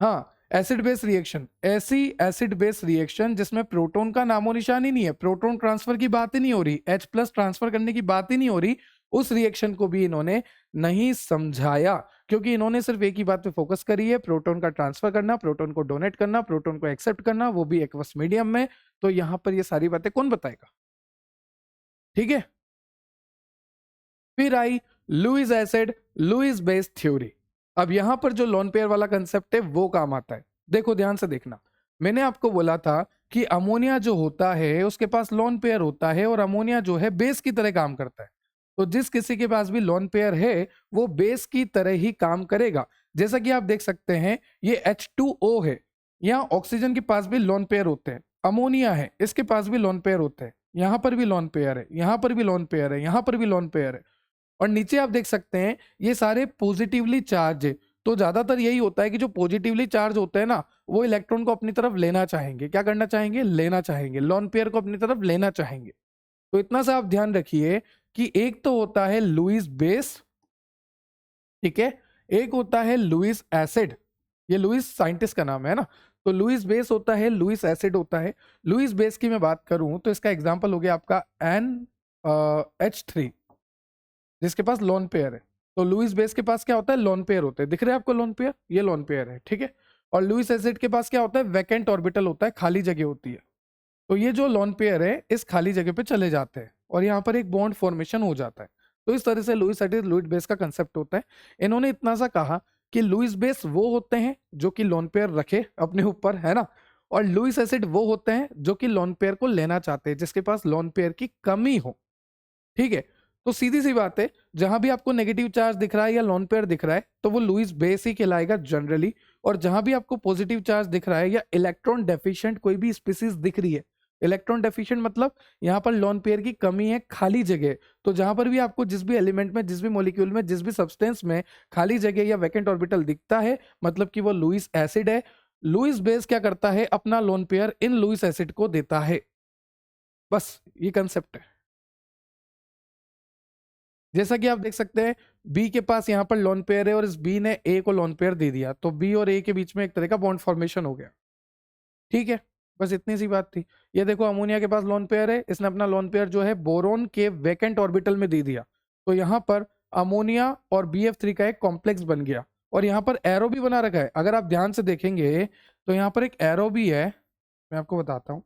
हाँ, एसिड बेस रिएक्शन, ऐसी एसिड बेस रिएक्शन जिसमें प्रोटॉन का नामो निशान ही नहीं है, प्रोटॉन ट्रांसफर की बात ही नहीं हो रही, H प्लस ट्रांसफर करने की बात ही नहीं हो रही, उस रिएक्शन को भी इन्होंने नहीं समझाया। क्योंकि इन्होंने सिर्फ एक ही बात पे फोकस करी है, प्रोटॉन का ट्रांसफर करना, प्रोटॉन को डोनेट करना, प्रोटॉन को एक्सेप्ट करना, वो भी एक्वस मीडियम में। तो यहां पर ये सारी बातें कौन बताएगा? ठीक है, फिर आई Lewis acid Lewis base theory. अब यहां पर जो लोन पेयर वाला कंसेप्ट है वो काम आता है। देखो ध्यान से देखना, मैंने आपको बोला था कि अमोनिया जो होता है उसके पास लोन पेयर होता है, और अमोनिया जो है बेस की तरह काम करता है। तो जिस किसी के पास भी लोन पेयर है वो बेस की तरह ही काम करेगा। जैसा कि आप देख सकते हैं ये H2O है, यहाँ ऑक्सीजन के पास भी लोन पेयर होते हैं, अमोनिया है इसके पास भी लोन पेयर होते हैं। यहाँ पर भी लोन पेयर है, यहाँ पर भी लोन पेयर है, यहाँ पर भी लोन पेयर है। और नीचे आप देख सकते हैं ये सारे पॉजिटिवली चार्ज है। तो ज्यादातर यही होता है कि जो पॉजिटिवली चार्ज होते हैं ना, वो इलेक्ट्रॉन को अपनी तरफ लेना चाहेंगे। क्या करना चाहेंगे? लेना चाहेंगे, लोन पेयर को अपनी तरफ लेना चाहेंगे। तो इतना सा आप ध्यान रखिए कि एक तो होता है लुईस बेस, ठीक है, एक होता है लुईस एसिड। ये लुईस साइंटिस्ट का नाम है ना। तो लुईस बेस होता है, लुईस एसिड होता है। लुईस बेस की मैं बात करूं तो इसका एग्जांपल हो गया आपका NH3, जिसके पास लोन पेयर है। तो लुईस बेस के पास क्या होता है? लोन पेयर होते हैं। दिख रहे हैं आपको लोन पेयर? ये लोन पेयर है, ठीक है। और लुईस एसिड के पास क्या होता है? वैकेंट ऑर्बिटल होता है, खाली जगह होती है। तो ये जो लोन पेयर है इस खाली जगह पे चले जाते हैं और यहाँ पर एक बॉन्ड फॉर्मेशन हो जाता है। तो इस तरह से लुईस एसिड लुईस बेस का कंसेप्ट होता है। इन्होंने इतना सा कहा कि लुईस बेस वो होते हैं जो कि लोन पेयर रखे अपने ऊपर, है ना, और लुईस एसिड वो होते हैं जो कि लोन पेयर को लेना चाहते हैं, जिसके पास लोन पेयर की कमी हो, ठीक है। तो सीधी सी बात है, जहां भी आपको नेगेटिव चार्ज दिख रहा है या लोन पेयर दिख रहा है तो वो लुईस बेस ही कहलाएगा जनरली। और जहां भी आपको पॉजिटिव चार्ज दिख रहा है या इलेक्ट्रॉन डेफिशिएंट कोई भी स्पीसीज दिख रही है, इलेक्ट्रॉन डेफिशिएंट मतलब यहाँ पर लोन पेयर की कमी है, खाली जगह। तो जहां पर भी आपको जिस भी एलिमेंट में, जिस भी मॉलिक्यूल में, जिस भी सब्सटेंस में खाली जगह या वैकेंट ऑर्बिटल दिखता है, मतलब कि वो लुईस एसिड है। लुईस बेस क्या करता है? अपना लोन पेयर इन लुईस एसिड को देता है। बस ये कंसेप्ट है। जैसा कि आप देख सकते हैं बी के पास यहाँ पर लोन पेयर है और इस बी ने ए को लोन पेयर दे दिया, तो बी और ए के बीच में एक तरह का बॉन्ड फॉर्मेशन हो गया, ठीक है। बस इतनी सी बात थी। ये देखो अमोनिया के पास लोन पेयर है, इसने अपना लोन पेयर जो है बोरोन के वैकेंट ऑर्बिटल में दे दिया। तो यहाँ पर अमोनिया और BF3 का एक कॉम्प्लेक्स बन गया और यहाँ पर एरो भी बना रखा है। अगर आप ध्यान से देखेंगे तो यहाँ पर एक एरो भी है, मैं आपको बताता हूँ।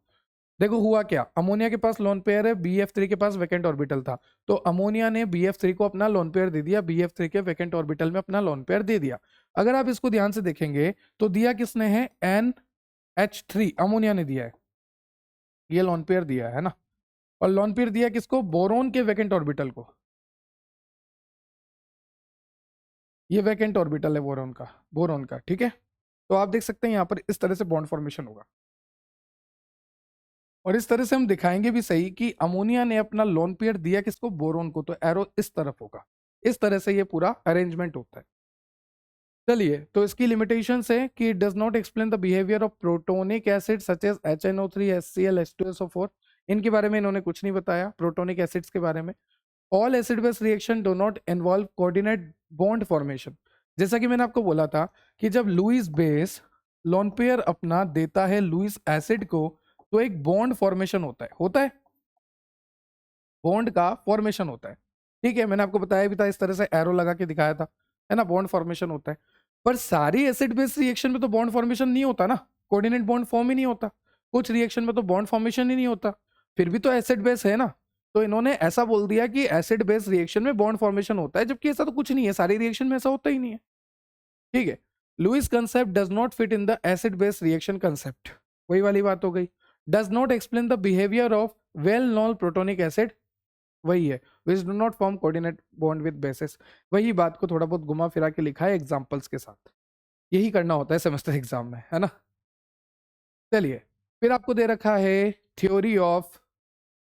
देखो हुआ क्या, अमोनिया के पास लोन पेयर है, BF3 के पास वैकेंट ऑर्बिटल था। तो अमोनिया ने BF3 को अपना लोन पेयर दे दिया, BF3 के वैकेंट ऑर्बिटल में अपना लोन पेयर दे दिया। अगर आप इसको ध्यान से देखेंगे तो दिया किसने है? NH3 अमोनिया ने दिया है, ये लोन पेयर दिया है ना। और लोन पेयर दिया किसको? बोरोन के वैकेंट ऑर्बिटल को। ये वैकेंट ऑर्बिटल है बोरोन का, ठीक है। तो आप देख सकते हैं यहाँ पर इस तरह से बॉन्ड फॉर्मेशन होगा और इस तरह से हम दिखाएंगे भी सही कि अमोनिया ने अपना लोन पेयर दिया किसको? बोरोन को। तो एरो इस तरफ होगा। इस तरह से ये पूरा अरेंजमेंट होता है। चलिए, तो इसकी लिमिटेशंस है कि it does not explain the behaviour of protonic acid such as HNO3 HCl H2SO4। इनके बारे में इन्होंने कुछ नहीं बताया प्रोटोनिक एसिड्स के बारे में। All acid base reaction do not involve coordinate bond formation. जैसा कि मैंने आपको बोला था कि जब लुईस बेस लोन पेयर अपना देता है लुईस एसिड को तो एक बॉन्ड फॉर्मेशन होता है बॉन्ड का फॉर्मेशन होता है, ठीक है। मैंने आपको बताया भी था, इस तरह से एरो लगा के दिखाया था, है ना, बॉन्ड फॉर्मेशन होता है। पर सारी एसिड बेस रिएक्शन में तो बॉन्ड फॉर्मेशन नहीं होता ना, कोऑर्डिनेट बॉन्ड फॉर्म ही नहीं होता। कुछ रिएक्शन में तो बॉन्ड फॉर्मेशन ही नहीं होता, फिर भी तो एसिड बेस है ना। तो इन्होंने ऐसा बोल दिया कि एसिड बेस रिएक्शन में बॉन्ड फॉर्मेशन होता है, जबकि ऐसा तो कुछ नहीं है, सारी रिएक्शन में ऐसा होता ही नहीं है, ठीक है। Lewis concept does not fit in the acid base reaction concept. वही वाली बात हो गई। Does not explain the behaviour of well known protonic acid, वही है, which do not form coordinate bond with bases. वही बात को थोड़ा बहुत घुमा फिरा के लिखा है एग्जांपल्स के साथ। यही करना होता है सेमेस्टर एग्जाम में, है ना। चलिए, फिर आपको दे रखा है theory of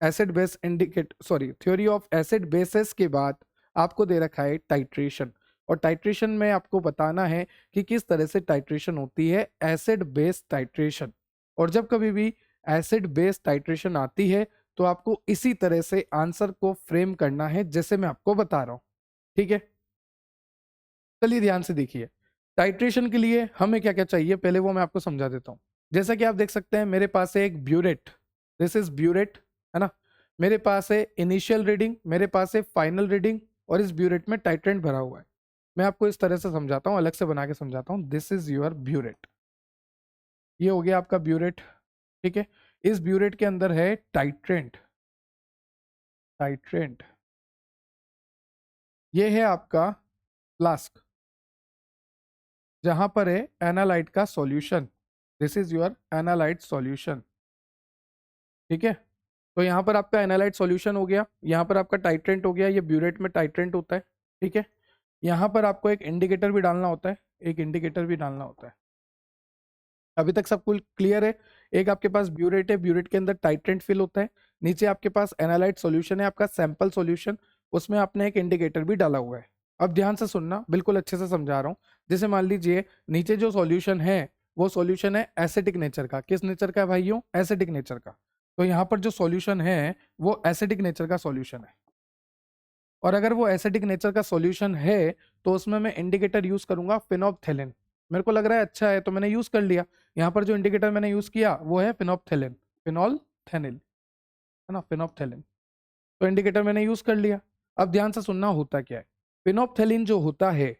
acid base theory of acid basis के बाद आपको दे रखा है टाइट्रेशन। और टाइट्रेशन में आपको बताना है कि किस तरह से टाइट्रेशन होती है, एसिड बेस टाइट्रेशन। और जब कभी भी एसिड बेस टाइट्रेशन आती है तो आपको इसी तरह से आंसर को फ्रेम करना है जैसे मैं आपको बता रहा हूं, ठीक है। चलिए ध्यान से देखिए, टाइट्रेशन के लिए हमें क्या क्या चाहिए पहले वो मैं आपको समझा देता हूं। जैसा कि आप देख सकते हैं मेरे पास है एक ब्यूरेट, दिस इज ब्यूरेट, है ना। मेरे पास है इनिशियल रीडिंग, मेरे पास है फाइनल रीडिंग, और इस ब्यूरेट में टाइट्रेंट भरा हुआ है। मैं आपको इस तरह से समझाता हूँ, अलग से बना के समझाता हूँ। दिस इज योर ब्यूरेट, ये हो गया आपका ब्यूरेट, ठीक है। इस ब्यूरेट के अंदर है टाइट्रेंट, टाइट्रेंट ये है आपका फ्लास्क, जहां पर है एनालाइट का solution, this is your analyte solution, ठीक है। तो यहाँ पर आपका एनालाइट सॉल्यूशन हो गया, यहाँ पर आपका टाइट्रेंट हो गया, ये ब्यूरेट में टाइट्रेंट होता है, ठीक है। यहाँ पर आपको एक इंडिकेटर भी डालना होता है, एक इंडिकेटर भी डालना होता है। अभी तक सब कुछ क्लियर है। एक आपके पास ब्यूरेट है, ब्यूरेट के अंदर टाइट्रेंट फिल होता है, नीचे आपके पास एनालाइट सॉल्यूशन है, आपका सैंपल सॉल्यूशन, उसमें आपने एक इंडिकेटर भी डाला हुआ है। अब ध्यान से सुनना, बिल्कुल अच्छे से समझा रहा हूँ। जैसे मान लीजिए नीचे जो सॉल्यूशन है वो सॉल्यूशन है एसिडिक नेचर का। किस नेचर का है भाइयों? एसिडिक नेचर का। तो यहाँ पर जो सॉल्यूशन है वो एसिडिक नेचर का सॉल्यूशन है, और अगर वो एसिडिक नेचर का सॉल्यूशन है तो उसमें मैं इंडिकेटर यूज करूंगा फिनोप्थेलिन। मेरे को लग रहा है अच्छा है तो मैंने यूज कर लिया। यहाँ पर जो इंडिकेटर मैंने यूज किया वो है फिनोप्थेलिन, फिनोल्थेनिल, है ना, फिनोप्थेलिन। तो इंडिकेटर मैंने यूज कर लिया। अब ध्यान से सुनना होता क्या है। फिनोप्थेलिन जो होता है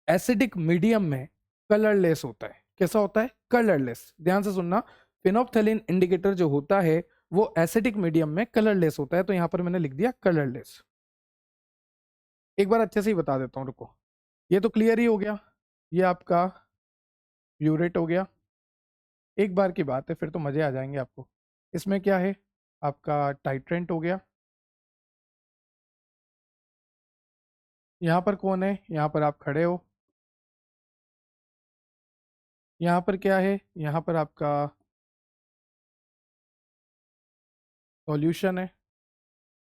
एसिडिक मीडियम में कलरलेस होता है। कैसा होता है? कलरलेस। ध्यान से सुनना, फिनोप्थेलिन इंडिकेटर जो होता है वो एसिडिक मीडियम में कलरलेस होता है। तो यहां पर मैंने लिख दिया कलरलेस। एक बार अच्छे से ही बता देता हूं, रुको। ये तो क्लियर ही हो गया, ये आपका प्यूरेट हो गया। एक बार की बात है, फिर तो मजे आ जाएंगे आपको। इसमें क्या है? आपका टाइट्रेंट हो गया। यहाँ पर कौन है? यहाँ पर आप खड़े हो। यहाँ पर क्या है? यहाँ पर आपका सॉल्यूशन है,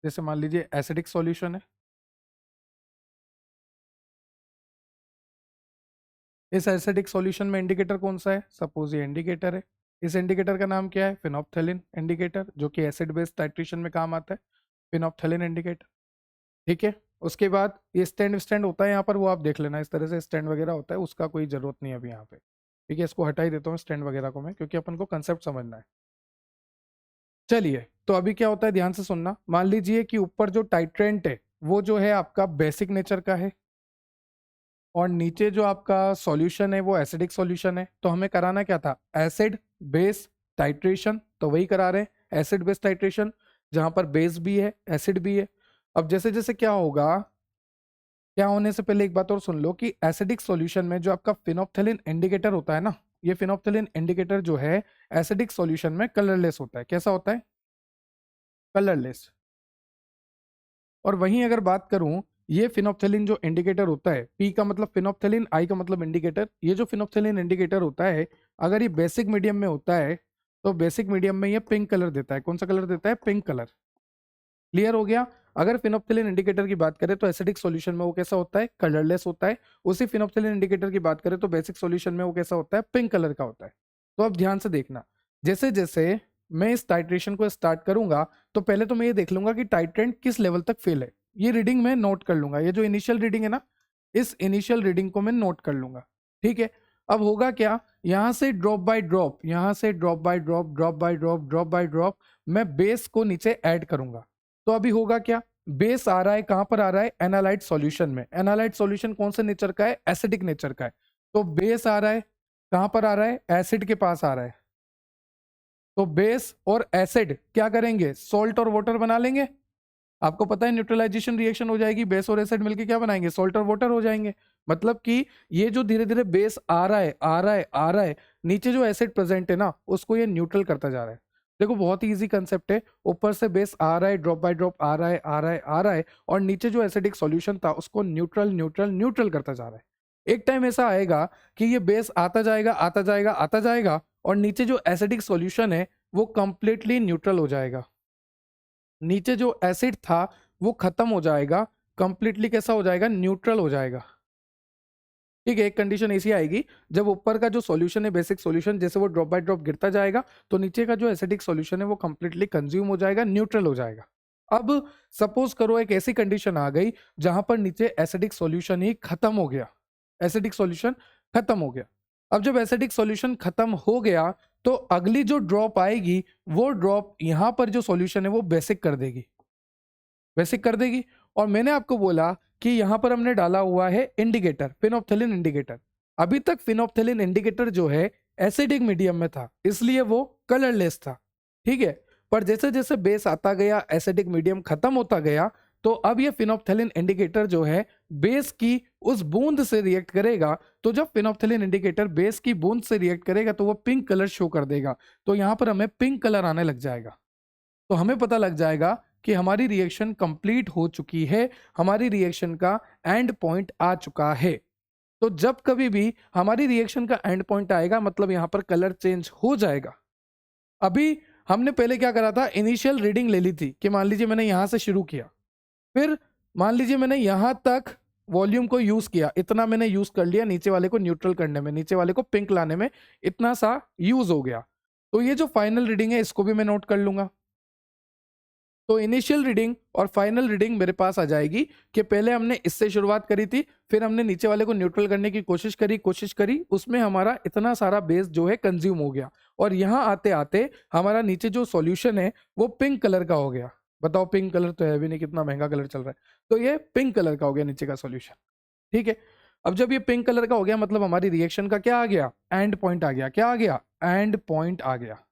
जैसे मान लीजिए एसिडिक सॉल्यूशन है। इस एसिडिक सॉल्यूशन में इंडिकेटर कौन सा है? सपोज ये इंडिकेटर है। इस इंडिकेटर का नाम क्या है? फिनोप्थेलिन इंडिकेटर, जो कि एसिड बेस्ड टाइट्रेशन में काम आता है। फिनोप्थेलिन इंडिकेटर, ठीक है। उसके बाद ये स्टैंड स्टैंड होता है यहाँ पर, वो आप देख लेना। इस तरह से स्टैंड वगैरह होता है, उसका कोई जरूरत नहीं है अभी यहाँ पे, ठीक है। इसको हटा ही देता हूँ स्टैंड वगैरह को मैं, क्योंकि अपन को कंसेप्ट समझना है। चलिए, तो अभी क्या होता है ध्यान से सुनना। मान लीजिए कि ऊपर जो टाइट्रेंट है वो जो है आपका बेसिक नेचर का है, और नीचे जो आपका सॉल्यूशन है वो एसिडिक सॉल्यूशन है। तो हमें कराना क्या था? Acid base titration. तो वही करा रहे हैं, एसिड बेस टाइट्रेशन, जहां पर बेस भी है एसिड भी है। अब जैसे जैसे क्या होगा, क्या होने से पहले एक बात और सुन लो कि एसिडिक सॉल्यूशन में जो आपका फिनोप्थेलिन इंडिकेटर होता है ना, ये फिनोप्थेलिन इंडिकेटर जो है एसिडिक सॉल्यूशन में कलरलेस होता है। कैसा होता है? कलरलेस। और वहीं अगर बात करूं, ये फिनोप्थेलिन जो इंडिकेटर होता है, पी का मतलब फिनोप्थेलिन, आई का मतलब इंडिकेटर, ये जो फिनोप्थेलिन इंडिकेटर होता है अगर ये बेसिक मीडियम में होता है तो बेसिक मीडियम में ये पिंक कलर देता है। कौन सा कलर देता है? Pink colour. क्लियर हो गया? अगर फिनोप्थेलिन इंडिकेटर की बात करें तो एसिडिक सॉल्यूशन में वो कैसा होता है? कलरलेस होता है। उसी फिनोप्थेलिन इंडिकेटर की बात करें तो बेसिक सॉल्यूशन में वो कैसा होता है? पिंक कलर का होता है। तो अब ध्यान से देखना, जैसे जैसे मैं इस टाइट्रेशन को स्टार्ट करूंगा तो पहले तो मैं ये देख लूंगा कि टाइट्रेंट किस लेवल तक फेल है। ये रीडिंग मैं नोट कर लूंगा, ये जो इनिशियल रीडिंग है ना, इस इनिशियल रीडिंग को मैं नोट कर लूंगा, ठीक है। अब होगा क्या, यहां से ड्रॉप बाय ड्रॉप, यहां से drop by drop, drop by drop, drop by drop, मैं बेस को नीचे ऐड करूंगा। तो अभी होगा क्या, बेस आ रहा है कहां पर आ रहा है? एनालाइट सॉल्यूशन में। एनालाइट सॉल्यूशन कौन से नेचर का है? एसिडिक नेचर का है। तो बेस आ रहा है कहां पर आ रहा है? एसिड के पास आ रहा है। तो बेस और एसिड क्या करेंगे? सॉल्ट और वाटर बना लेंगे। आपको पता है न्यूट्रलाइजेशन रिएक्शन हो जाएगी, बेस और एसिड मिलके क्या बनाएंगे? सॉल्ट और वाटर हो जाएंगे। मतलब कि ये जो धीरे धीरे बेस आ रहा है आ रहा है आ रहा है, नीचे जो एसिड प्रेजेंट है ना उसको ये न्यूट्रल करता जा रहा है। देखो बहुत ही इजी कंसेप्ट है। ऊपर से बेस आ रहा है, ड्रॉप बाय ड्रॉप आ रहा है आ रहा है आ रहा है, और नीचे जो एसिडिक सॉल्यूशन था उसको न्यूट्रल न्यूट्रल न्यूट्रल करता जा रहा है। एक टाइम ऐसा आएगा कि ये बेस आता जाएगा आता जाएगा आता जाएगा, और नीचे जो एसिडिक सॉल्यूशन है वो कंप्लीटली न्यूट्रल हो जाएगा। नीचे जो एसिड था वो खत्म हो जाएगा, कंप्लीटली कैसा हो जाएगा? न्यूट्रल हो जाएगा। ठीक है, एक कंडीशन ऐसी आएगी जब ऊपर का जो सॉल्यूशन है बेसिक सॉल्यूशन, जैसे वो ड्रॉप बाय ड्रॉप गिरता जाएगा तो नीचे का जो एसिडिक सॉल्यूशन है वो कंप्लीटली कंज्यूम हो जाएगा, न्यूट्रल हो जाएगा। अब सपोज करो एक ऐसी कंडीशन आ गई जहां पर नीचे एसिडिक सॉल्यूशन ही खत्म हो गया, एसिडिक सॉल्यूशन खत्म हो गया। अब जब एसिडिक सॉल्यूशन खत्म हो गया तो अगली जो ड्रॉप आएगी वो ड्रॉप यहां पर जो सॉल्यूशन है वो बेसिक कर देगी, बेसिक कर देगी। और मैंने आपको बोला कि यहां पर हमने डाला हुआ है इंडिकेटर, फिनोप्थेलिन इंडिकेटर। अभी तक फिनोप्थेलिन इंडिकेटर जो है एसिडिक मीडियम में था, इसलिए वो कलरलेस था, ठीक है। पर जैसे जैसे बेस आता गया, एसिडिक मीडियम खत्म होता गया, तो अब ये फिनोप्थेलिन इंडिकेटर जो है बेस की उस बूंद से रिएक्ट करेगा। तो जब फिनोप्थेलिन इंडिकेटर बेस की बूंद से रिएक्ट करेगा तो वो पिंक कलर शो कर देगा। तो यहां पर हमें पिंक कलर आने लग जाएगा। तो हमें पता लग जाएगा कि हमारी रिएक्शन कंप्लीट हो चुकी है, हमारी रिएक्शन का एंड पॉइंट आ चुका है। तो जब कभी भी हमारी रिएक्शन का एंड पॉइंट आएगा मतलब यहां पर कलर चेंज हो जाएगा। अभी हमने पहले क्या करा था, इनिशियल रीडिंग ले ली थी कि मान लीजिए मैंने यहाँ से शुरू किया, फिर मान लीजिए मैंने यहाँ तक वॉल्यूम को यूज किया, इतना मैंने यूज कर लिया नीचे वाले को न्यूट्रल करने में, नीचे वाले को पिंक लाने में, इतना सा यूज हो गया। तो ये जो फाइनल रीडिंग है इसको भी मैं नोट कर लूंगा। तो इनिशियल रीडिंग और फाइनल रीडिंग मेरे पास आ जाएगी कि पहले हमने इससे शुरुआत करी थी, फिर हमने नीचे वाले को न्यूट्रल करने की कोशिश करी, उसमें हमारा इतना सारा बेस जो है कंज्यूम हो गया, और यहाँ आते आते हमारा नीचे जो सॉल्यूशन है वो पिंक कलर का हो गया। बताओ, पिंक कलर तो है भी नहीं, कितना महंगा कलर चल रहा है, तो ये पिंक कलर का हो गया नीचे का सॉल्यूशन। ठीक है, अब जब ये पिंक कलर का हो गया मतलब हमारी रिएक्शन का क्या आ गया, एंड पॉइंट आ गया। क्या आ गया, एंड पॉइंट आ गया।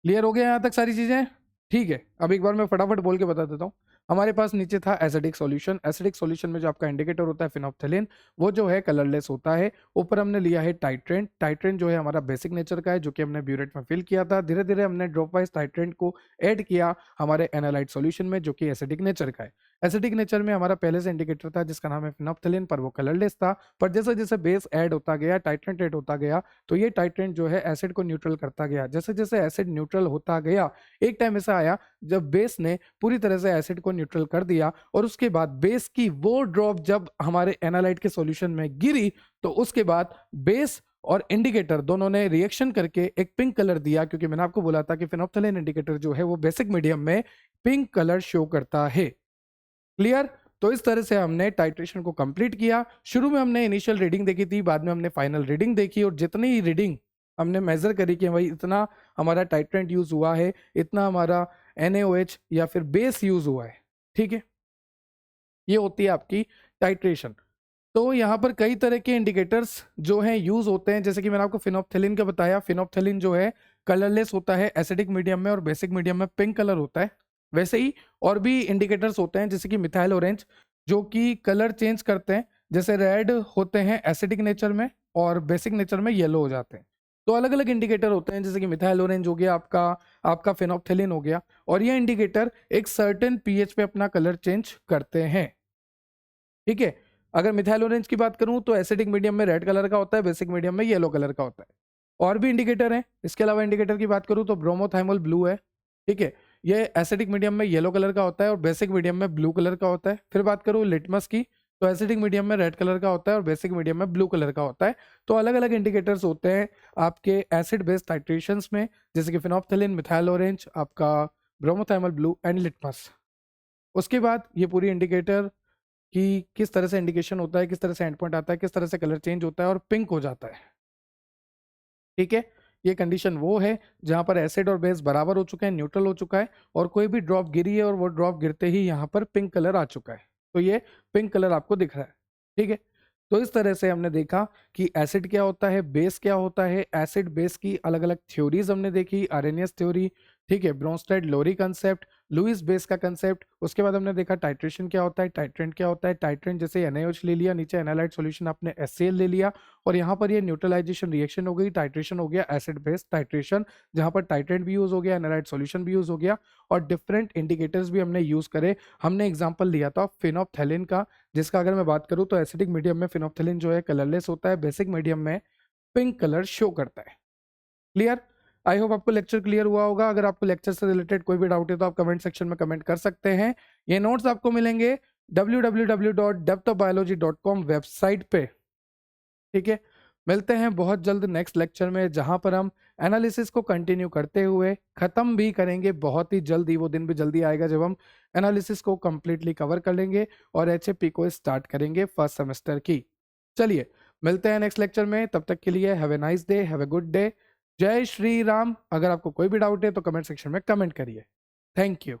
क्लियर हो गया यहाँ तक सारी चीजें? ठीक है, अब एक बार मैं फटाफट बोल के बता देता हूँ। हमारे पास नीचे था एसिडिक सॉल्यूशन। एसिडिक सॉल्यूशन में जो आपका इंडिकेटर होता है फिनोप्थेलिन, वो जो है कलरलेस होता है। ऊपर हमने लिया है टाइट्रेंट। टाइट्रेंट जो है हमारा बेसिक नेचर का है, जो कि हमने ब्यूरेट में फिल किया था। धीरे धीरे हमने ड्रॉप वाइज टाइट्रेंट को ऐड किया हमारे एनालाइट सॉल्यूशन में, जो कि एसिडिक नेचर का है। एसिडिक नेचर में हमारा पहले से इंडिकेटर था जिसका नाम है फिनोप्थेलिन, पर वो कलरलेस था। पर जैसे जैसे बेस ऐड होता गया, टाइट्रेंट ऐड होता गया, तो ये टाइट्रेंट जो है एसिड को न्यूट्रल करता गया। जैसे जैसे एसिड न्यूट्रल होता गया, एक टाइम ऐसा आया जब बेस ने पूरी तरह से एसिड को न्यूट्रल कर दिया, और उसके बाद बेस की वो ड्रॉप जब हमारे एनालाइट के सॉल्यूशन में गिरी, तो उसके बाद बेस और इंडिकेटर दोनों ने रिएक्शन करके एक पिंक कलर दिया, क्योंकि मैंने आपको बोला था कि फिनोप्थेलिन इंडिकेटर जो है वो बेसिक मीडियम में पिंक कलर शो करता है। क्लियर? तो इस तरह से हमने टाइट्रेशन को कंप्लीट किया। शुरू में हमने इनिशियल रीडिंग देखी थी, बाद में हमने फाइनल रीडिंग देखी, और जितनी रीडिंग हमने मेजर करी कि भाई इतना हमारा टाइट्रेंट यूज हुआ है, इतना हमारा NaOH या फिर बेस यूज हुआ है। ठीक है, ये होती है आपकी टाइट्रेशन। तो यहाँ पर कई तरह के इंडिकेटर्स जो हैं यूज होते हैं, जैसे कि मैंने आपको फिनोप्थेलिन का बताया। फिनोप्थेलिन जो है कलरलेस होता है एसिडिक मीडियम में, और बेसिक मीडियम में पिंक कलर होता है। वैसे ही और भी इंडिकेटर्स होते हैं, जैसे कि मिथाइल ऑरेंज, जो कि कलर चेंज करते हैं। जैसे रेड होते हैं एसिडिक नेचर में, और बेसिक नेचर में येलो हो जाते हैं। तो अलग अलग इंडिकेटर होते हैं, जैसे कि मिथाइल ऑरेंज हो गया आपका, आपका फिनोप्थेलिन हो गया, और ये इंडिकेटर एक सर्टेन pH पे अपना कलर चेंज करते हैं। ठीक है, अगर मिथाइल ऑरेंज की बात करूं तो एसिडिक मीडियम में रेड कलर का होता है, बेसिक मीडियम में येलो कलर का होता है। और भी इंडिकेटर हैं, इसके अलावा इंडिकेटर की बात करूं तो ब्रोमोथाइमोल ब्लू है। ठीक है, ये एसिडिक मीडियम में येलो कलर का होता है और बेसिक मीडियम में ब्लू कलर का होता है। फिर बात करूं लिटमस की, तो एसिडिक मीडियम में रेड कलर का होता है और बेसिक मीडियम में ब्लू कलर का होता है। तो अलग अलग इंडिकेटर्स होते हैं आपके एसिड बेस्ड टाइट्रेशंस में, जैसे कि फिनोप्थेलिन, मिथाइल ऑरेंज, आपका ब्रोमोथाइमोल ब्लू एंड लिटमस। उसके बाद ये पूरी इंडिकेटर कि किस तरह से इंडिकेशन होता है, किस तरह से एंड पॉइंट आता है, किस तरह से कलर चेंज होता है और पिंक हो जाता है। ठीक है, ये कंडीशन वो है जहां पर एसिड और बेस बराबर हो चुके हैं, न्यूट्रल हो चुका है, और कोई भी ड्रॉप गिरी है और वो ड्रॉप गिरते ही यहाँ पर पिंक कलर आ चुका है। तो ये पिंक कलर आपको दिख रहा है। ठीक है, तो इस तरह से हमने देखा कि एसिड क्या होता है, बेस क्या होता है। एसिड बेस की अलग अलग थ्योरीज हमने देखी, आर्रेनियस थ्योरी, ठीक है, ब्रोंस्टेड लोरी कंसेप्ट, लुईस बेस का कंसेप्ट। उसके बाद हमने देखा टाइट्रेशन क्या होता है, टाइट्रेंट क्या होता है। टाइट्रेंट जैसे NaOH ले लिया, नीचे एनालाइट सॉल्यूशन आपने HCl ले लिया, और यहाँ पर ये न्यूट्रलाइजेशन रिएक्शन हो गई, टाइट्रेशन हो गया एसिड बेस टाइट्रेशन, जहाँ पर टाइट्रेंट भी यूज हो गया, एनालाइट सॉल्यूशन भी यूज हो गया, और डिफरेंट इंडिकेटर्स भी हमने यूज करे। हमने एग्जाम्पल लिया था फिनोप्थेलिन का, जिसका अगर मैं बात करूँ तो एसिडिक मीडियम में फिनोप्थेलिन जो है कलरलेस होता है, बेसिक मीडियम में पिंक कलर शो करता है। क्लियर? आई होप आपको लेक्चर क्लियर हुआ होगा। अगर आपको लेक्चर से रिलेटेड कोई भी डाउट है तो आप कमेंट सेक्शन में कमेंट कर सकते हैं। ये नोट्स आपको मिलेंगे www.depthofbiology.com वेबसाइट पे। ठीक है, मिलते हैं बहुत जल्द नेक्स्ट लेक्चर में, जहां पर हम एनालिसिस को कंटिन्यू करते हुए खत्म भी करेंगे बहुत ही जल्दी। वो दिन भी जल्दी आएगा जब हम एनालिसिस को कंप्लीटली कवर कर लेंगे और HFP को स्टार्ट करेंगे फर्स्ट सेमेस्टर की। चलिए मिलते हैं नेक्स्ट लेक्चर में, तब तक के लिए have a nice day, have a good day. जय श्री राम। अगर आपको कोई भी डाउट है तो कमेंट सेक्शन में कमेंट करिए। Thank you.